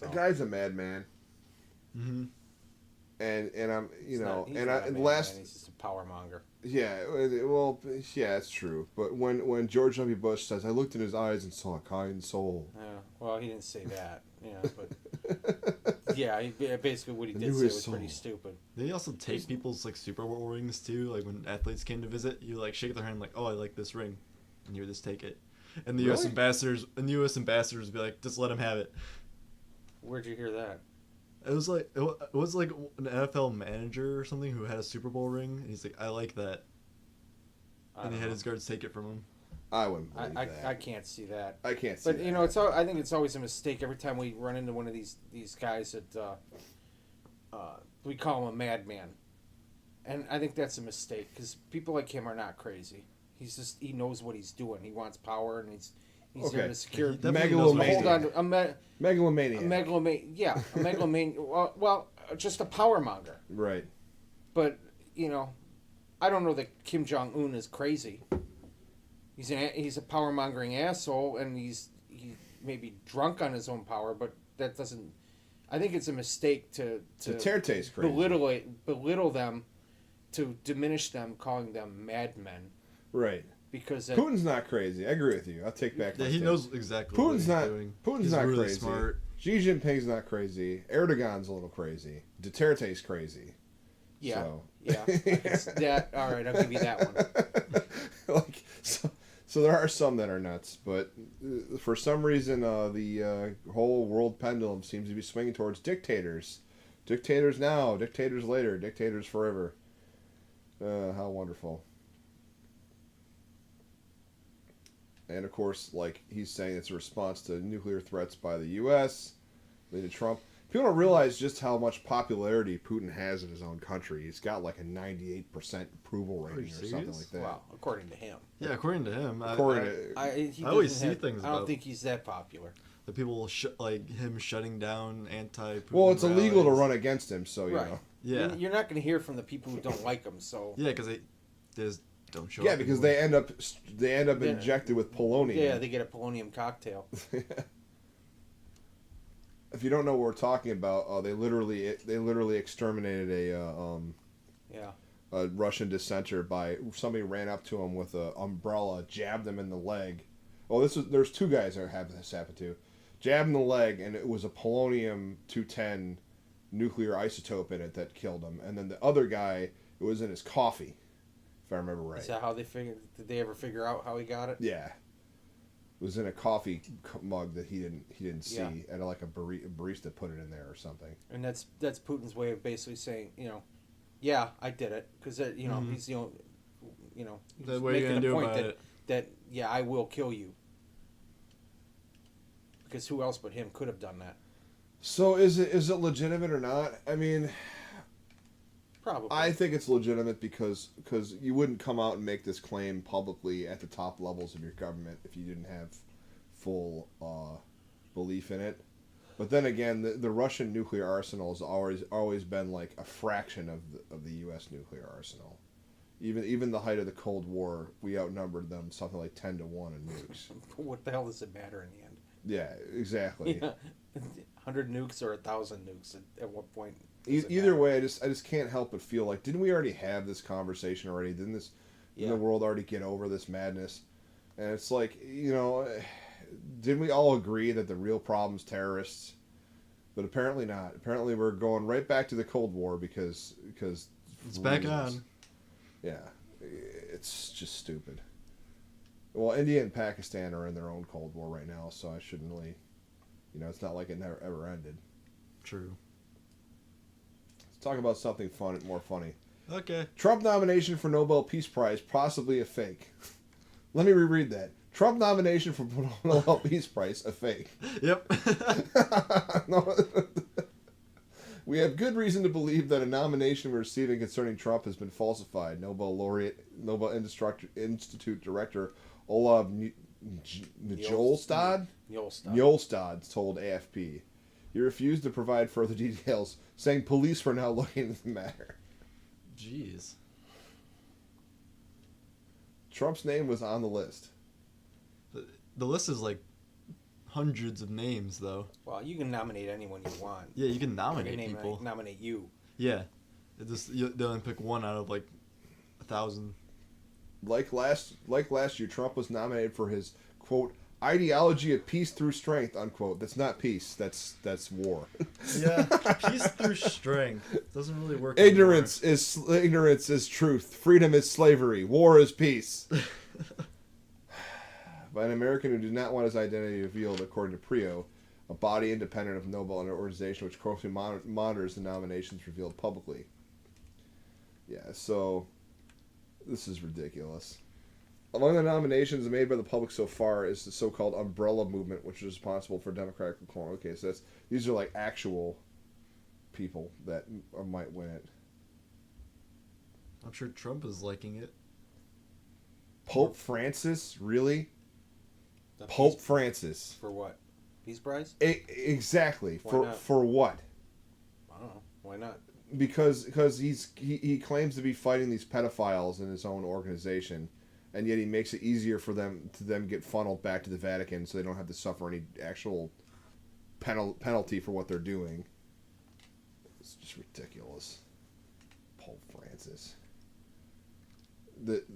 [SPEAKER 4] The guy's a madman,
[SPEAKER 5] Mm-hmm.
[SPEAKER 4] and I'm
[SPEAKER 6] He's not a
[SPEAKER 4] and
[SPEAKER 6] madman,
[SPEAKER 4] last
[SPEAKER 6] he's just a power monger.
[SPEAKER 4] it's true. But when George W. Bush says, "I looked in his eyes and saw a kind soul,"
[SPEAKER 6] Yeah, well, he didn't say that. But basically what he
[SPEAKER 4] I
[SPEAKER 6] did
[SPEAKER 4] knew
[SPEAKER 6] say
[SPEAKER 4] his
[SPEAKER 6] was pretty
[SPEAKER 4] soul.
[SPEAKER 6] stupid.
[SPEAKER 5] Did he also take people's like Super Bowl rings too? Like when athletes came to visit, you like shake their hand like, "Oh, I like this ring," and you would just take it. And the U.S.
[SPEAKER 4] Really?
[SPEAKER 5] ambassadors would be like, "Just let him have it."
[SPEAKER 6] Where'd you hear that?
[SPEAKER 5] It was like an NFL manager or something who had a Super Bowl ring, and he's like, "I like that,"
[SPEAKER 6] I
[SPEAKER 5] and he
[SPEAKER 6] don't
[SPEAKER 5] had
[SPEAKER 6] know.
[SPEAKER 5] his guards take it from him.
[SPEAKER 4] I wouldn't believe
[SPEAKER 6] I
[SPEAKER 4] that.
[SPEAKER 6] can't see that.
[SPEAKER 4] I can't see
[SPEAKER 6] But
[SPEAKER 4] that.
[SPEAKER 6] I think it's always a mistake every time we run into one of these guys that we call him a madman, and I think that's a mistake because people like him are not crazy. He knows what he's doing. He wants power, and he's
[SPEAKER 4] Okay.
[SPEAKER 6] there to secure.
[SPEAKER 5] He definitely knows what he's
[SPEAKER 6] Hold
[SPEAKER 5] doing.
[SPEAKER 6] on, a
[SPEAKER 4] Megalomania.
[SPEAKER 6] megalomania. Well, just a power monger.
[SPEAKER 4] Right.
[SPEAKER 6] But I don't know that Kim Jong Un is crazy. He's a power mongering asshole, and he may be drunk on his own power, but that doesn't. I think it's a mistake to
[SPEAKER 4] Duterte's crazy.
[SPEAKER 6] belittle them, to diminish them, calling them madmen,
[SPEAKER 4] Right.
[SPEAKER 6] because
[SPEAKER 4] Putin's not crazy. I agree with you. I'll take back.
[SPEAKER 5] Yeah,
[SPEAKER 4] my
[SPEAKER 5] he
[SPEAKER 4] statement.
[SPEAKER 5] knows exactly what
[SPEAKER 4] Putin's
[SPEAKER 5] he's
[SPEAKER 4] not.
[SPEAKER 5] doing.
[SPEAKER 4] Putin's
[SPEAKER 5] He's
[SPEAKER 4] not
[SPEAKER 5] really
[SPEAKER 4] crazy.
[SPEAKER 5] smart.
[SPEAKER 4] Xi Jinping's not crazy. Erdogan's a little crazy. Duterte's crazy.
[SPEAKER 6] yeah,
[SPEAKER 4] So.
[SPEAKER 6] yeah. That all right? I'll give you that one.
[SPEAKER 4] So there are some that are nuts, but for some reason, the whole world pendulum seems to be swinging towards dictators. Dictators now, dictators later, dictators forever. How wonderful. And of course, like he's saying, it's a response to nuclear threats by the U.S., leading Trump. People don't realize just how much popularity Putin has in his own country. He's got like a 98% approval rating or something
[SPEAKER 5] serious?
[SPEAKER 4] like that.
[SPEAKER 6] Well, according to him,
[SPEAKER 5] Yeah, according to him,
[SPEAKER 4] According to
[SPEAKER 6] he
[SPEAKER 5] I always
[SPEAKER 6] doesn't
[SPEAKER 5] see things
[SPEAKER 6] I don't
[SPEAKER 5] about-
[SPEAKER 6] think he's that popular.
[SPEAKER 5] the people like him shutting down anti-Putin
[SPEAKER 4] well, it's illegal to
[SPEAKER 5] rallies.
[SPEAKER 4] run against him, so you
[SPEAKER 6] Right.
[SPEAKER 4] know.
[SPEAKER 5] Yeah,
[SPEAKER 6] You're not going to hear from the people who don't like him. So
[SPEAKER 5] yeah, because they just don't show
[SPEAKER 4] Yeah,
[SPEAKER 5] up.
[SPEAKER 4] because
[SPEAKER 5] anymore.
[SPEAKER 4] they end up
[SPEAKER 6] Yeah.
[SPEAKER 4] injected with polonium.
[SPEAKER 6] yeah, they get a polonium cocktail.
[SPEAKER 4] If you don't know what we're talking about, they literally exterminated
[SPEAKER 6] Yeah.
[SPEAKER 4] a Russian dissenter by somebody ran up to him with an umbrella, jabbed him in the leg. Oh, there's two guys that have this happen to, jabbed in the leg, and it was a polonium-210 nuclear isotope in it that killed him. And then the other guy, it was in his coffee, if I remember right.
[SPEAKER 6] Is that how they figured? Did they ever figure out how he got it?
[SPEAKER 4] Yeah. It was in a coffee mug that he didn't see,
[SPEAKER 6] Yeah.
[SPEAKER 4] and like a barista put it in there or something.
[SPEAKER 6] And that's Putin's way of basically saying, yeah, I did it, because he's the only, he's
[SPEAKER 5] What are you
[SPEAKER 6] making
[SPEAKER 5] gonna
[SPEAKER 6] a
[SPEAKER 5] do
[SPEAKER 6] point
[SPEAKER 5] about
[SPEAKER 6] that
[SPEAKER 5] it?
[SPEAKER 6] that yeah, I will kill you. Because who else but him could have done that?
[SPEAKER 4] So is it legitimate or not? I mean,
[SPEAKER 6] Probably.
[SPEAKER 4] I think it's legitimate because you wouldn't come out and make this claim publicly at the top levels of your government if you didn't have full belief in it. But then again, the Russian nuclear arsenal has always been like a fraction of the U.S. nuclear arsenal. Even the height of the Cold War, we outnumbered them something like 10-1 in nukes.
[SPEAKER 6] What the hell does it matter in the end?
[SPEAKER 4] Yeah, exactly.
[SPEAKER 6] Yeah. 100 nukes or 1,000 nukes at what point?
[SPEAKER 4] Either way, I just can't help but feel like, didn't we already have this conversation already? Didn't the world already get over this madness? And it's like, didn't we all agree that the real problem's terrorists? But apparently not. Apparently we're going right back to the Cold War because
[SPEAKER 5] It's back on.
[SPEAKER 4] Yeah, it's just stupid. Well, India and Pakistan are in their own Cold War right now, so I shouldn't really, it's not like it never ever ended.
[SPEAKER 5] True.
[SPEAKER 4] Let's talk about something more funny.
[SPEAKER 5] Okay.
[SPEAKER 4] Trump nomination for Nobel Peace Prize, possibly a fake. Let me reread that. Trump nomination for Nobel Peace Prize, a fake.
[SPEAKER 5] Yep.
[SPEAKER 4] No. We have good reason to believe that a nomination we're receiving concerning Trump has been falsified. Nobel laureate, Nobel Institute director Olav Njolstad told AFP. He refused to provide further details, saying police were now looking into the matter.
[SPEAKER 5] Jeez.
[SPEAKER 4] Trump's name was on the list.
[SPEAKER 5] The list is like hundreds of names, though.
[SPEAKER 6] Well, you can nominate anyone you want.
[SPEAKER 5] Yeah, you can nominate people.
[SPEAKER 6] Nominate you.
[SPEAKER 5] Yeah. They only pick one out of like 1,000.
[SPEAKER 4] Like last year, Trump was nominated for his, quote, ideology of peace through strength, unquote. That's not peace. That's war.
[SPEAKER 5] Yeah, peace through strength. Doesn't really work.
[SPEAKER 4] Ignorance is truth. Freedom is slavery. War is peace. By an American who did not want his identity revealed, according to PRIO, a body independent of Nobel, an organization which closely monitors the nominations revealed publicly. Yeah, so this is ridiculous. Among the nominations made by the public so far is the so-called Umbrella Movement, which is responsible for Democratic reform. Okay, so these are like actual people that might win it.
[SPEAKER 5] I'm sure Trump is liking it.
[SPEAKER 4] Pope Francis, really? Pope Francis.
[SPEAKER 6] For what? Peace Prize?
[SPEAKER 4] Exactly.
[SPEAKER 6] Why not?
[SPEAKER 4] For what?
[SPEAKER 6] I don't know. Why not?
[SPEAKER 4] Because he claims to be fighting these pedophiles in his own organization, and yet he makes it easier for them get funneled back to the Vatican, so they don't have to suffer any actual penalty for what they're doing. It's just ridiculous. Pope Francis.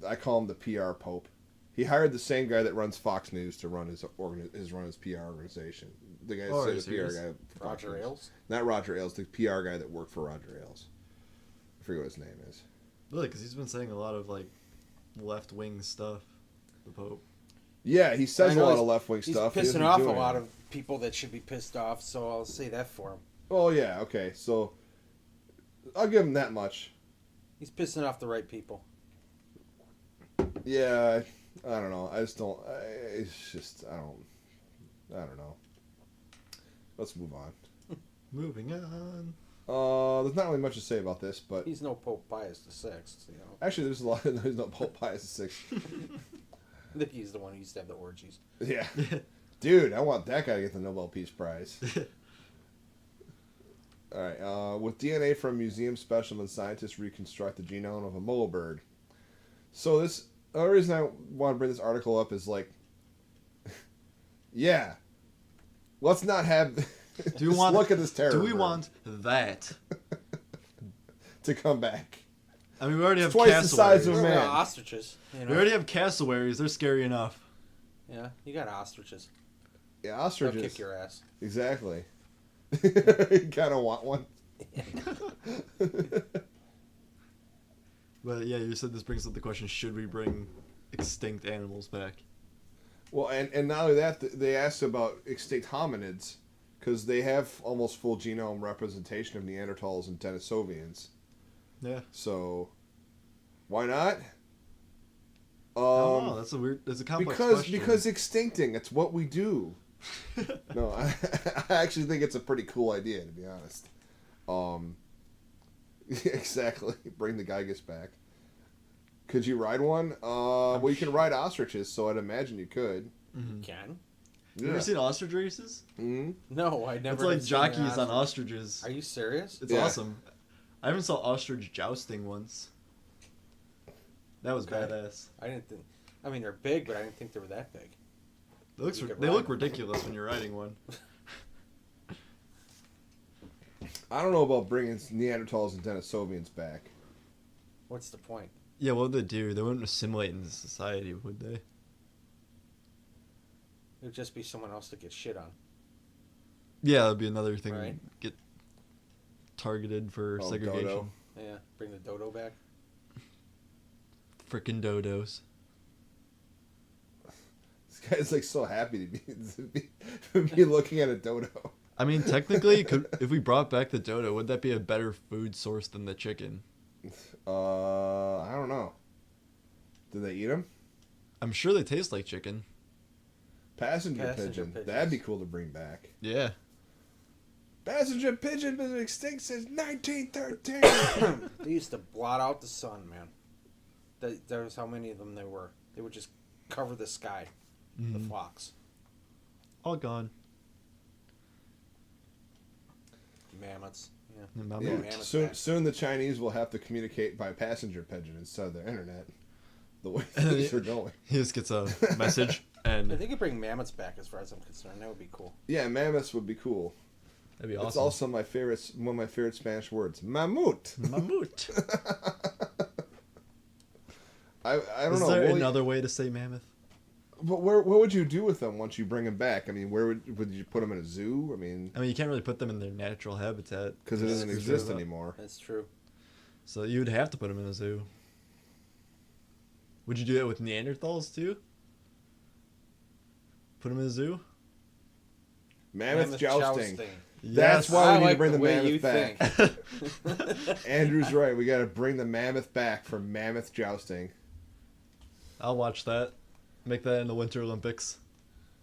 [SPEAKER 4] I call him the PR Pope. He hired the same guy that runs Fox News to run his PR organization. The guy the PR guy.
[SPEAKER 6] Roger Ailes?
[SPEAKER 4] Not Roger Ailes, the PR guy that worked for Roger Ailes. I forget what his name is.
[SPEAKER 5] Really, because he's been saying a lot of like left-wing stuff. The Pope.
[SPEAKER 4] Yeah, he says
[SPEAKER 6] I
[SPEAKER 4] a
[SPEAKER 6] know
[SPEAKER 4] lot of left-wing stuff.
[SPEAKER 6] He's pissing off a lot of people that should be pissed off, so I'll say that for him.
[SPEAKER 4] Oh yeah, okay, so I'll give him that much.
[SPEAKER 6] He's pissing off the right people.
[SPEAKER 4] Yeah, I don't know. I just don't. I don't know. Let's move on.
[SPEAKER 5] Moving on.
[SPEAKER 4] There's not really much to say about this, but
[SPEAKER 6] He's no Pope Pius VI, you know.
[SPEAKER 4] actually, there's no Pope Pius VI.
[SPEAKER 6] I think he's the one who used to have the orgies.
[SPEAKER 4] Yeah, dude, I want that guy to get the Nobel Peace Prize. All right, with DNA from museum specimen, scientists reconstruct the genome of a mole bird. So the only reason I want to bring this article up is like, yeah, let's not have.
[SPEAKER 5] Do we want?
[SPEAKER 4] Look at this terror.
[SPEAKER 5] Do we
[SPEAKER 4] bird
[SPEAKER 5] want that?
[SPEAKER 4] to come back?
[SPEAKER 5] I mean, we already have
[SPEAKER 4] twice the size of a
[SPEAKER 5] cassowaries.
[SPEAKER 4] man.
[SPEAKER 6] Ostriches. You know?
[SPEAKER 5] We already have cassowaries. They're scary enough.
[SPEAKER 6] Yeah, you got ostriches.
[SPEAKER 4] Yeah,
[SPEAKER 6] They'll
[SPEAKER 4] ostriches.
[SPEAKER 6] kick your ass.
[SPEAKER 4] Exactly. You kind of want one.
[SPEAKER 5] But yeah, you said this brings up the question: should we bring extinct animals back?
[SPEAKER 4] Well, and not only that, they asked about extinct hominids because they have almost full genome representation of Neanderthals and Denisovians.
[SPEAKER 5] Yeah.
[SPEAKER 4] So, why not?
[SPEAKER 5] I don't know. That's a complex question.
[SPEAKER 4] Because extincting, it's what we do. No, I actually think it's a pretty cool idea, to be honest. Exactly. Bring the Gygus back. Could you ride one? Well, you can ride ostriches, so I'd imagine you could.
[SPEAKER 6] You can.
[SPEAKER 5] You ever seen ostrich races?
[SPEAKER 4] Mm-hmm.
[SPEAKER 6] No, I never.
[SPEAKER 5] It's like
[SPEAKER 6] had seen an
[SPEAKER 5] jockeys on
[SPEAKER 6] ostrich.
[SPEAKER 5] ostriches.
[SPEAKER 6] Are you serious?
[SPEAKER 5] It's
[SPEAKER 4] Yeah.
[SPEAKER 5] awesome. I even saw ostrich jousting once. That was
[SPEAKER 6] Okay.
[SPEAKER 5] badass.
[SPEAKER 6] I didn't think. I mean, they're big, but I didn't think they were that big. You could
[SPEAKER 5] They
[SPEAKER 6] ride
[SPEAKER 5] look
[SPEAKER 6] them.
[SPEAKER 5] ridiculous when you're riding one.
[SPEAKER 4] I don't know about bringing Neanderthals and Denisovians back.
[SPEAKER 6] What's the point?
[SPEAKER 5] Yeah, what would they do? They wouldn't assimilate into society, would they?
[SPEAKER 6] It would just be someone else to get shit on.
[SPEAKER 5] Yeah, that'd be another thing.
[SPEAKER 6] Right.
[SPEAKER 5] Get targeted for
[SPEAKER 4] Oh,
[SPEAKER 5] segregation.
[SPEAKER 4] dodo.
[SPEAKER 6] Yeah, bring the dodo back.
[SPEAKER 5] Frickin' dodos.
[SPEAKER 4] This guy's like so happy to be looking at a dodo.
[SPEAKER 5] I mean, technically, if we brought back the dodo, would that be a better food source than the chicken?
[SPEAKER 4] I don't know. Do they eat them?
[SPEAKER 5] I'm sure they taste like chicken.
[SPEAKER 4] Passenger
[SPEAKER 6] Passenger
[SPEAKER 4] pigeon.
[SPEAKER 6] pigeons.
[SPEAKER 4] That'd be cool to bring back.
[SPEAKER 5] Yeah.
[SPEAKER 4] Passenger pigeon been extinct since 1913.
[SPEAKER 6] They used to blot out the sun, man. That was how many of them there were. They would just cover the sky, the
[SPEAKER 5] Mhm.
[SPEAKER 6] flocks.
[SPEAKER 5] All gone.
[SPEAKER 6] Mammoths. Yeah.
[SPEAKER 5] And
[SPEAKER 4] Yeah.
[SPEAKER 5] mammoth.
[SPEAKER 6] Mammoth
[SPEAKER 4] Soon,
[SPEAKER 6] back.
[SPEAKER 4] soon the Chinese will have to communicate by passenger pigeon instead of their internet. The way
[SPEAKER 5] And then
[SPEAKER 4] things are going.
[SPEAKER 5] He just gets a message,
[SPEAKER 6] Yeah,
[SPEAKER 5] and
[SPEAKER 6] they could bring mammoths back, as far as I'm concerned. That would be cool.
[SPEAKER 4] Yeah, mammoths would be cool.
[SPEAKER 5] that'd be
[SPEAKER 4] It's
[SPEAKER 5] awesome.
[SPEAKER 4] also one of my favorite Spanish words. Mammut.
[SPEAKER 5] Mammoth.
[SPEAKER 4] I don't
[SPEAKER 5] Is
[SPEAKER 4] know.
[SPEAKER 5] there
[SPEAKER 4] Well,
[SPEAKER 5] another way to say mammoth?
[SPEAKER 4] But what would you do with them once you bring them back? I mean, where would you put them in a zoo? I mean,
[SPEAKER 5] I mean, you can't really put them in their natural habitat
[SPEAKER 4] because it doesn't
[SPEAKER 5] Screws
[SPEAKER 4] exist
[SPEAKER 5] it up.
[SPEAKER 4] anymore.
[SPEAKER 6] That's true.
[SPEAKER 5] So you would have to put them in a zoo. Would you do it with Neanderthals too? Put them in a zoo?
[SPEAKER 4] Mammoth jousting. That's
[SPEAKER 5] Yes.
[SPEAKER 4] why
[SPEAKER 6] I
[SPEAKER 4] we need to
[SPEAKER 6] like
[SPEAKER 4] bring
[SPEAKER 6] the
[SPEAKER 4] the
[SPEAKER 6] way
[SPEAKER 4] mammoth
[SPEAKER 6] you
[SPEAKER 4] back.
[SPEAKER 6] think.
[SPEAKER 4] Andrew's right. We got to bring the mammoth back for mammoth jousting.
[SPEAKER 5] I'll watch that. Make that in the Winter Olympics.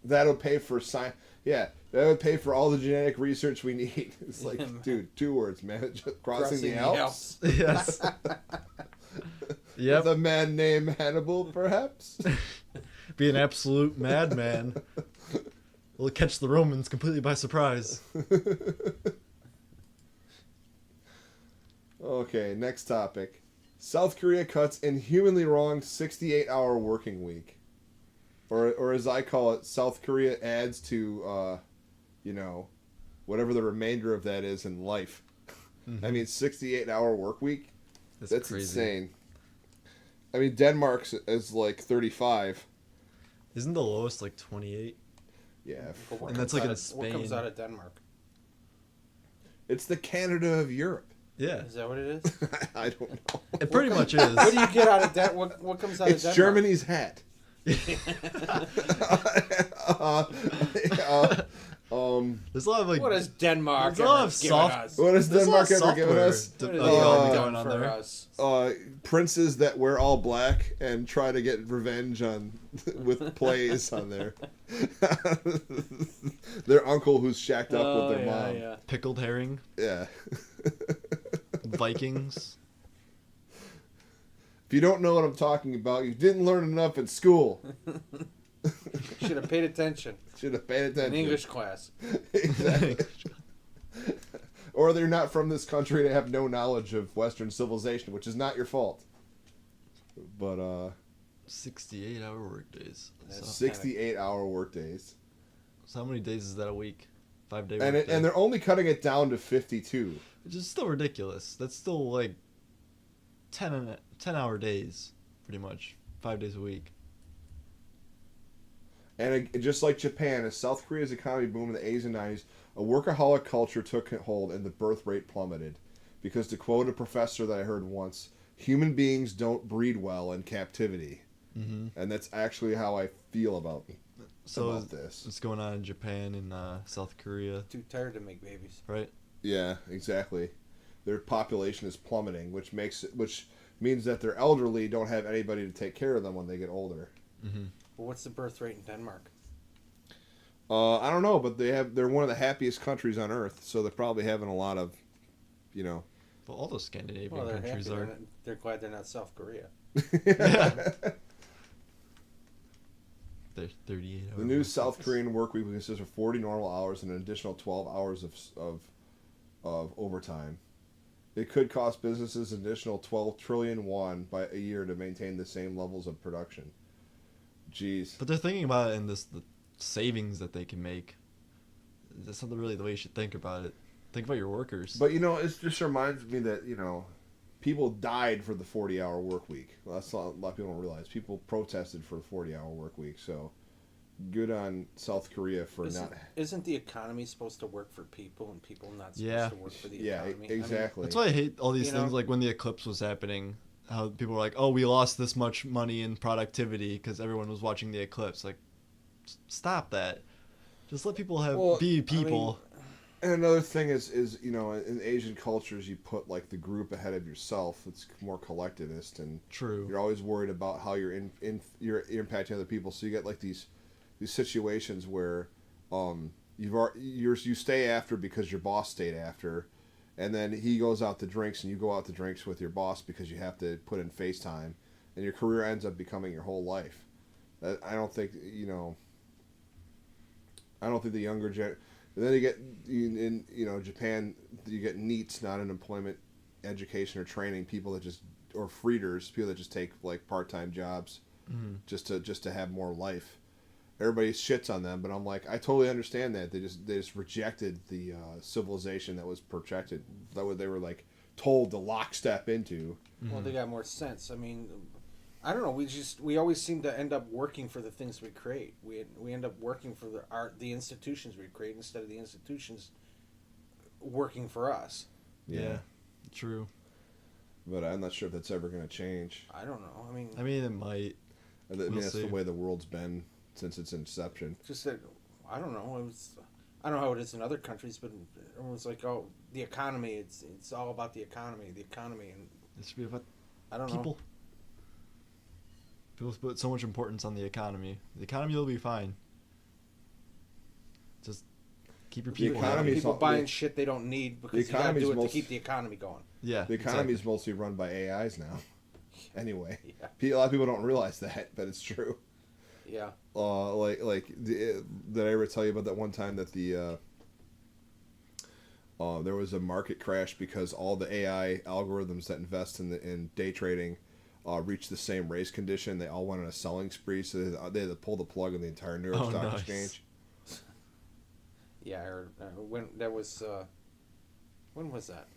[SPEAKER 4] That'll pay for science. Yeah, that would pay for all the genetic research we need. It's like, dude, 2 words, mammoth crossing the Alps.
[SPEAKER 5] Yes. Yep.
[SPEAKER 4] With a man named Hannibal, perhaps.
[SPEAKER 5] Be an absolute madman. Will catch the Romans completely by surprise.
[SPEAKER 4] Okay, next topic. South Korea cuts inhumanly wrong 68-hour working week. Or as I call it, South Korea adds to, whatever the remainder of that is in life. I mean, 68-hour work week? That's
[SPEAKER 5] crazy.
[SPEAKER 4] insane. I mean, Denmark's is like 35.
[SPEAKER 5] Isn't the lowest like 28?
[SPEAKER 4] Yeah.
[SPEAKER 6] But what
[SPEAKER 5] And that's
[SPEAKER 6] comes
[SPEAKER 5] like
[SPEAKER 6] out
[SPEAKER 5] in
[SPEAKER 6] of- What comes
[SPEAKER 5] Spain.
[SPEAKER 6] out of Denmark?
[SPEAKER 4] It's the Canada of Europe.
[SPEAKER 5] Yeah.
[SPEAKER 6] Is that what it is?
[SPEAKER 4] I don't know.
[SPEAKER 5] It pretty much is.
[SPEAKER 6] What do you get out of that? What comes out
[SPEAKER 4] It's
[SPEAKER 6] of Denmark?
[SPEAKER 4] Germany's hat.
[SPEAKER 5] There's a lot of like.
[SPEAKER 6] What has Denmark
[SPEAKER 5] There's a lot
[SPEAKER 6] ever
[SPEAKER 5] of
[SPEAKER 6] given
[SPEAKER 5] soft-
[SPEAKER 6] us?
[SPEAKER 4] What has
[SPEAKER 5] There's a lot
[SPEAKER 4] Denmark
[SPEAKER 5] of
[SPEAKER 4] ever given
[SPEAKER 5] software
[SPEAKER 4] us?
[SPEAKER 6] What has
[SPEAKER 5] development
[SPEAKER 6] they
[SPEAKER 5] going on
[SPEAKER 6] done for
[SPEAKER 5] there.
[SPEAKER 6] us?
[SPEAKER 4] Princes that wear all black and try to get revenge on with plays on their their uncle who's shacked up with their mom.
[SPEAKER 6] Yeah.
[SPEAKER 5] Pickled herring,
[SPEAKER 4] Yeah.
[SPEAKER 5] Vikings.
[SPEAKER 4] If you don't know what I'm talking about, you didn't learn enough in school.
[SPEAKER 6] Should have paid attention
[SPEAKER 4] Should have paid attention.
[SPEAKER 6] in English class.
[SPEAKER 4] Exactly. Or they're not from this country and have no knowledge of Western civilization, which is not your fault. But
[SPEAKER 5] 68-hour workdays. So,
[SPEAKER 4] 68-hour workdays.
[SPEAKER 5] so how many days is that a week? 5-day
[SPEAKER 4] And
[SPEAKER 5] workday.
[SPEAKER 4] and they're only cutting it down to 52.
[SPEAKER 5] Which is still ridiculous. That's still like 10-hour days, pretty much. 5 days a week.
[SPEAKER 4] And just like Japan, as South Korea's economy boomed in the 80s and 90s, a workaholic culture took hold and the birth rate plummeted. Because to quote a professor that I heard once, human beings don't breed well in captivity.
[SPEAKER 5] Mm-hmm.
[SPEAKER 4] And that's actually how I feel about
[SPEAKER 5] So
[SPEAKER 4] this.
[SPEAKER 5] what's going on in Japan and South Korea,
[SPEAKER 6] Too tired to make babies.
[SPEAKER 5] right?
[SPEAKER 4] Yeah, exactly. Their population is plummeting, which means that their elderly don't have anybody to take care of them when they get older.
[SPEAKER 5] Mm-hmm.
[SPEAKER 6] Well, what's the birth rate in Denmark?
[SPEAKER 4] I don't know, but they're one of the happiest countries on earth, so they're probably having a lot of,
[SPEAKER 5] Well, all those Scandinavian
[SPEAKER 6] Well, they're happy.
[SPEAKER 5] countries are.
[SPEAKER 6] They're glad they're not South Korea.
[SPEAKER 5] They're their 38 hour.
[SPEAKER 4] The new South Korean work week consists of 40 normal hours and an additional 12 hours of overtime. It could cost businesses an additional 12 trillion won by a year to maintain the same levels of production. Jeez.
[SPEAKER 5] But they're thinking about it in the savings that they can make. That's not really the way you should think about it. Think about your workers.
[SPEAKER 4] But it just reminds me that people died for the 40-hour work week. Well, that's a lot of people don't realize. People protested for the 40-hour work week. So good on South Korea for not.
[SPEAKER 6] Isn't the economy supposed to work for people and people not supposed
[SPEAKER 5] Yeah.
[SPEAKER 6] to work for the
[SPEAKER 4] Yeah,
[SPEAKER 6] economy?
[SPEAKER 4] exactly.
[SPEAKER 5] That's why I hate all these
[SPEAKER 6] You
[SPEAKER 5] things.
[SPEAKER 6] know?
[SPEAKER 5] Like when the eclipse was happening, how people were like, "Oh, we lost this much money in productivity because everyone was watching the eclipse." Like, stop that. Just let people be people.
[SPEAKER 4] And another thing is in Asian cultures you put like the group ahead of yourself. It's more collectivist, and
[SPEAKER 5] True.
[SPEAKER 4] you're always worried about how you're you're impacting other people. So you get like these situations where you stay after because your boss stayed after, and then he goes out to drinks and you go out to drinks with your boss because you have to put in FaceTime, and your career ends up becoming your whole life. I don't think the younger gen. And then you get in Japan, you get NEETs, not an employment, education or training, people that just or freeders, people that just take like part-time jobs just to have more life. Everybody shits on them, but I'm like, I totally understand that. They just rejected the civilization that was protected, that they were like told to lockstep into.
[SPEAKER 6] Well, they got more sense. I mean, I don't know. We always seem to end up working for the things we create. We end up working for the institutions we create instead of the institutions working for us.
[SPEAKER 5] Yeah. True.
[SPEAKER 4] But I'm not sure if that's ever going to change.
[SPEAKER 6] I don't know. I mean,
[SPEAKER 5] It might.
[SPEAKER 4] I mean,
[SPEAKER 5] We'll
[SPEAKER 4] that's
[SPEAKER 5] see.
[SPEAKER 4] the way the world's been since its inception.
[SPEAKER 6] just that I don't know. I don't know how it is in other countries, but everyone's like, "Oh, the economy. It's all about the economy, and
[SPEAKER 5] It should be about
[SPEAKER 6] I don't
[SPEAKER 5] people.
[SPEAKER 6] know.
[SPEAKER 5] People put so much importance on the economy. The economy will be fine. Just keep your
[SPEAKER 4] The
[SPEAKER 5] people
[SPEAKER 4] economy
[SPEAKER 5] happy.
[SPEAKER 4] is
[SPEAKER 6] People
[SPEAKER 4] all-
[SPEAKER 6] buying shit they don't need because you gotta
[SPEAKER 4] economy's
[SPEAKER 6] do it to
[SPEAKER 4] most-
[SPEAKER 6] keep the economy going.
[SPEAKER 5] Yeah.
[SPEAKER 4] The economy is
[SPEAKER 5] exactly.
[SPEAKER 4] mostly run by AIs now. Anyway,
[SPEAKER 6] Yeah.
[SPEAKER 4] a lot of people don't realize that, but it's true.
[SPEAKER 6] Yeah.
[SPEAKER 4] Did I ever tell you about that one time that there was a market crash because all the AI algorithms that invest in day trading reached the same race condition. They all went on a selling spree, so they had to pull the plug on the entire New York
[SPEAKER 5] Oh,
[SPEAKER 4] Stock
[SPEAKER 5] nice.
[SPEAKER 4] Exchange.
[SPEAKER 6] Yeah. I heard, when that was when was that?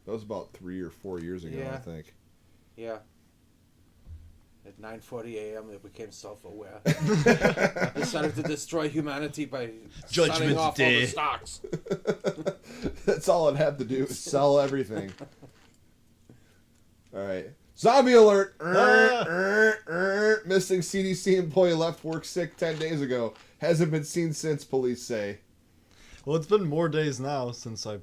[SPEAKER 4] That was about 3 or 4 years ago, I
[SPEAKER 6] Yeah.
[SPEAKER 4] think.
[SPEAKER 6] Yeah. At 9:40 a.m., they became self-aware. They started to destroy humanity by selling
[SPEAKER 5] Judgment
[SPEAKER 6] off all
[SPEAKER 5] Day.
[SPEAKER 6] the stocks.
[SPEAKER 4] That's all I'd have to do is sell everything. All right. Zombie alert! Missing CDC employee left work sick 10 days ago. Hasn't been seen since, police say.
[SPEAKER 5] Well, it's been more days now since I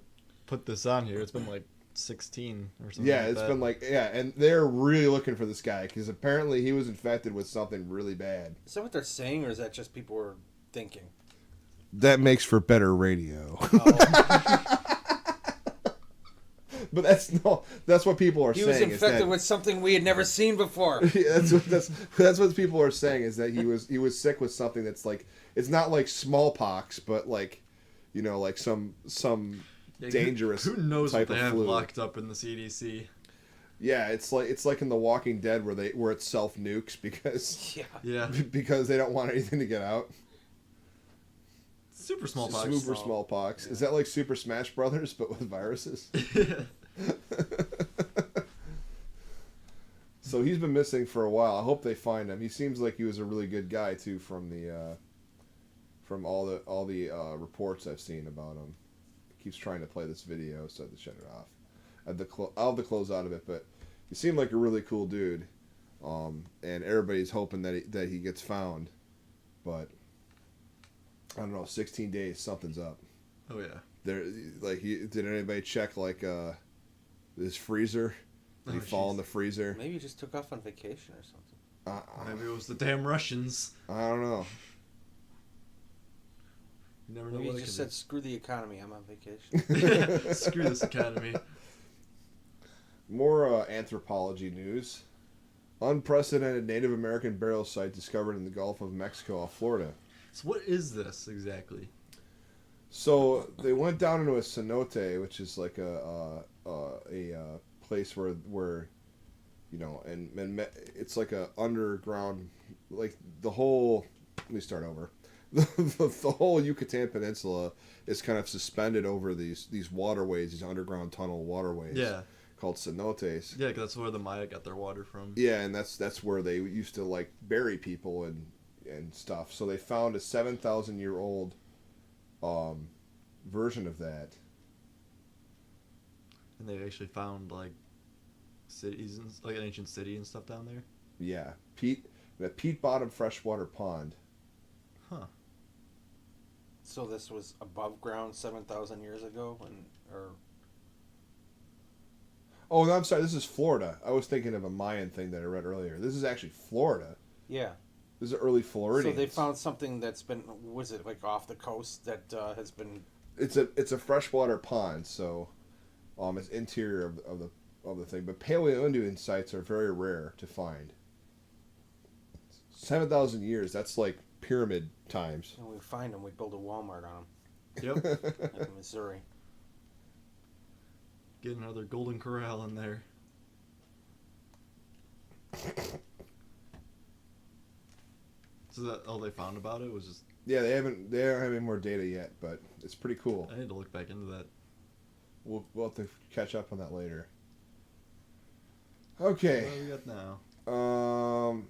[SPEAKER 5] put this on here. It's been like 16 or something.
[SPEAKER 4] Yeah,
[SPEAKER 5] like
[SPEAKER 4] it's
[SPEAKER 5] that.
[SPEAKER 4] been like, and they're really looking for this guy because apparently he was infected with something really bad.
[SPEAKER 6] Is that what they're saying, or is that just people were thinking?
[SPEAKER 4] That makes for better radio. But that's what people are
[SPEAKER 6] He
[SPEAKER 4] saying.
[SPEAKER 6] was
[SPEAKER 4] is
[SPEAKER 6] infected
[SPEAKER 4] that-
[SPEAKER 6] with something we had never seen before.
[SPEAKER 4] Yeah, that's what people are saying is that he was sick with something that's like, it's not like smallpox, but like, like some
[SPEAKER 5] Yeah,
[SPEAKER 4] dangerous
[SPEAKER 5] Who knows
[SPEAKER 4] type
[SPEAKER 5] what they
[SPEAKER 4] of
[SPEAKER 5] have
[SPEAKER 4] flu.
[SPEAKER 5] locked up in the CDC?
[SPEAKER 4] Yeah, it's like in The Walking Dead where it self nukes because
[SPEAKER 6] Yeah.
[SPEAKER 5] Yeah.
[SPEAKER 4] because they don't want anything to get out.
[SPEAKER 5] Super smallpox.
[SPEAKER 4] Super smallpox. Is that like Super Smash Brothers but with viruses? So he's been missing for a while. I hope they find him. He seems like he was a really good guy too, from all the reports I've seen about him. He keeps trying to play this video, so I had to shut it off. I'll have to close out of it, but he seemed like a really cool dude, and everybody's hoping that he gets found, but I don't know. 16 days, something's up.
[SPEAKER 5] Oh yeah.
[SPEAKER 4] Did anybody check his freezer? Did he
[SPEAKER 5] Oh,
[SPEAKER 4] fall
[SPEAKER 5] jeez.
[SPEAKER 4] in the freezer?
[SPEAKER 6] Maybe he just took off on vacation or something.
[SPEAKER 5] Maybe it was the damn Russians.
[SPEAKER 4] I don't know.
[SPEAKER 5] You never know
[SPEAKER 6] Maybe
[SPEAKER 5] what
[SPEAKER 6] he
[SPEAKER 5] it
[SPEAKER 6] just
[SPEAKER 5] could
[SPEAKER 6] said, "Screw the economy, I'm on vacation."
[SPEAKER 5] be. Screw this economy.
[SPEAKER 4] More anthropology news. Unprecedented Native American burial site discovered in the Gulf of Mexico off Florida.
[SPEAKER 5] So what is this exactly?
[SPEAKER 4] So they went down into a cenote, which is like a place where you know, and it's like a underground, like the whole. Let me start over. The whole Yucatan Peninsula is kind of suspended over these waterways, these underground tunnel waterways.
[SPEAKER 5] Yeah.
[SPEAKER 4] Called cenotes.
[SPEAKER 5] Yeah, 'cause that's where the Maya got their water from.
[SPEAKER 4] Yeah, and that's where they used to like bury people and stuff. So they found a 7,000-year-old version of that.
[SPEAKER 5] And they actually found like cities and like an ancient city and stuff down there.
[SPEAKER 4] Yeah, peat bottom freshwater pond.
[SPEAKER 5] Huh.
[SPEAKER 6] So this was above ground 7,000 years ago, or
[SPEAKER 4] Oh, no, I'm sorry. This is Florida. I was thinking of a Mayan thing that I read earlier. This is actually Florida.
[SPEAKER 6] yeah.
[SPEAKER 4] This is early Floridians.
[SPEAKER 6] So they found something that's been, was it like off the coast that has been?
[SPEAKER 4] It's a freshwater pond, so it's interior of the thing. But Paleo-Indian sites are very rare to find. 7,000 years. That's like pyramid times.
[SPEAKER 6] When we find them, we build a Walmart on
[SPEAKER 5] Yep.
[SPEAKER 6] them, like in Missouri.
[SPEAKER 5] Get another Golden Corral in there. So that all they found about it was just.
[SPEAKER 4] Yeah, they don't have any more data yet, but it's pretty cool.
[SPEAKER 5] I need to look back into that.
[SPEAKER 4] We'll have to catch up on that later. Okay.
[SPEAKER 5] What do we got now?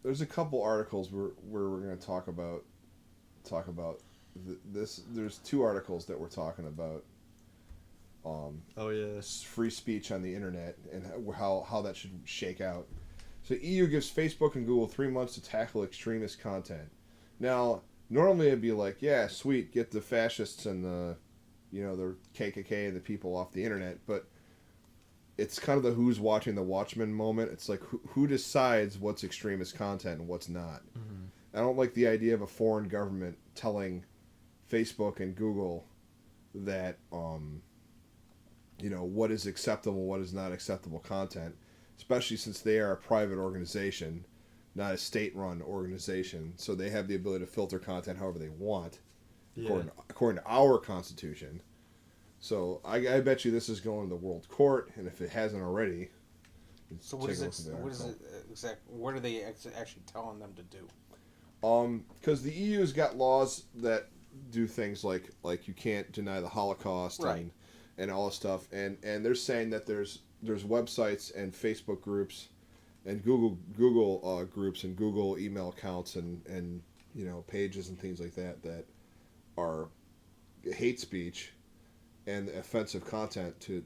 [SPEAKER 4] There's a couple articles where we're going to talk about this. There's two articles that we're talking about.
[SPEAKER 5] Oh yeah.
[SPEAKER 4] Free speech on the internet and how that should shake out. So EU gives Facebook and Google 3 months to tackle extremist content. Now, normally it'd be like, yeah, sweet, get the fascists and the KKK and the people off the internet, but it's kind of the who's watching the Watchmen moment. It's like who decides what's extremist content and what's not.
[SPEAKER 5] Mm-hmm.
[SPEAKER 4] I don't like the idea of a foreign government telling Facebook and Google that what is acceptable, what is not acceptable content, especially since they are a private organization, not a state-run organization. So they have the ability to filter content however they want,
[SPEAKER 5] Yeah.
[SPEAKER 4] according to our Constitution. So I bet you this is going to the World Court, and if it hasn't already,
[SPEAKER 6] So what is it? What is it exactly? What are they actually telling them to do?
[SPEAKER 4] Because the EU's got laws that do things like you can't deny the Holocaust
[SPEAKER 6] Right.
[SPEAKER 4] and all this stuff, and they're saying that there's websites and Facebook groups and Google groups and Google email accounts and pages and things like that are hate speech and offensive content to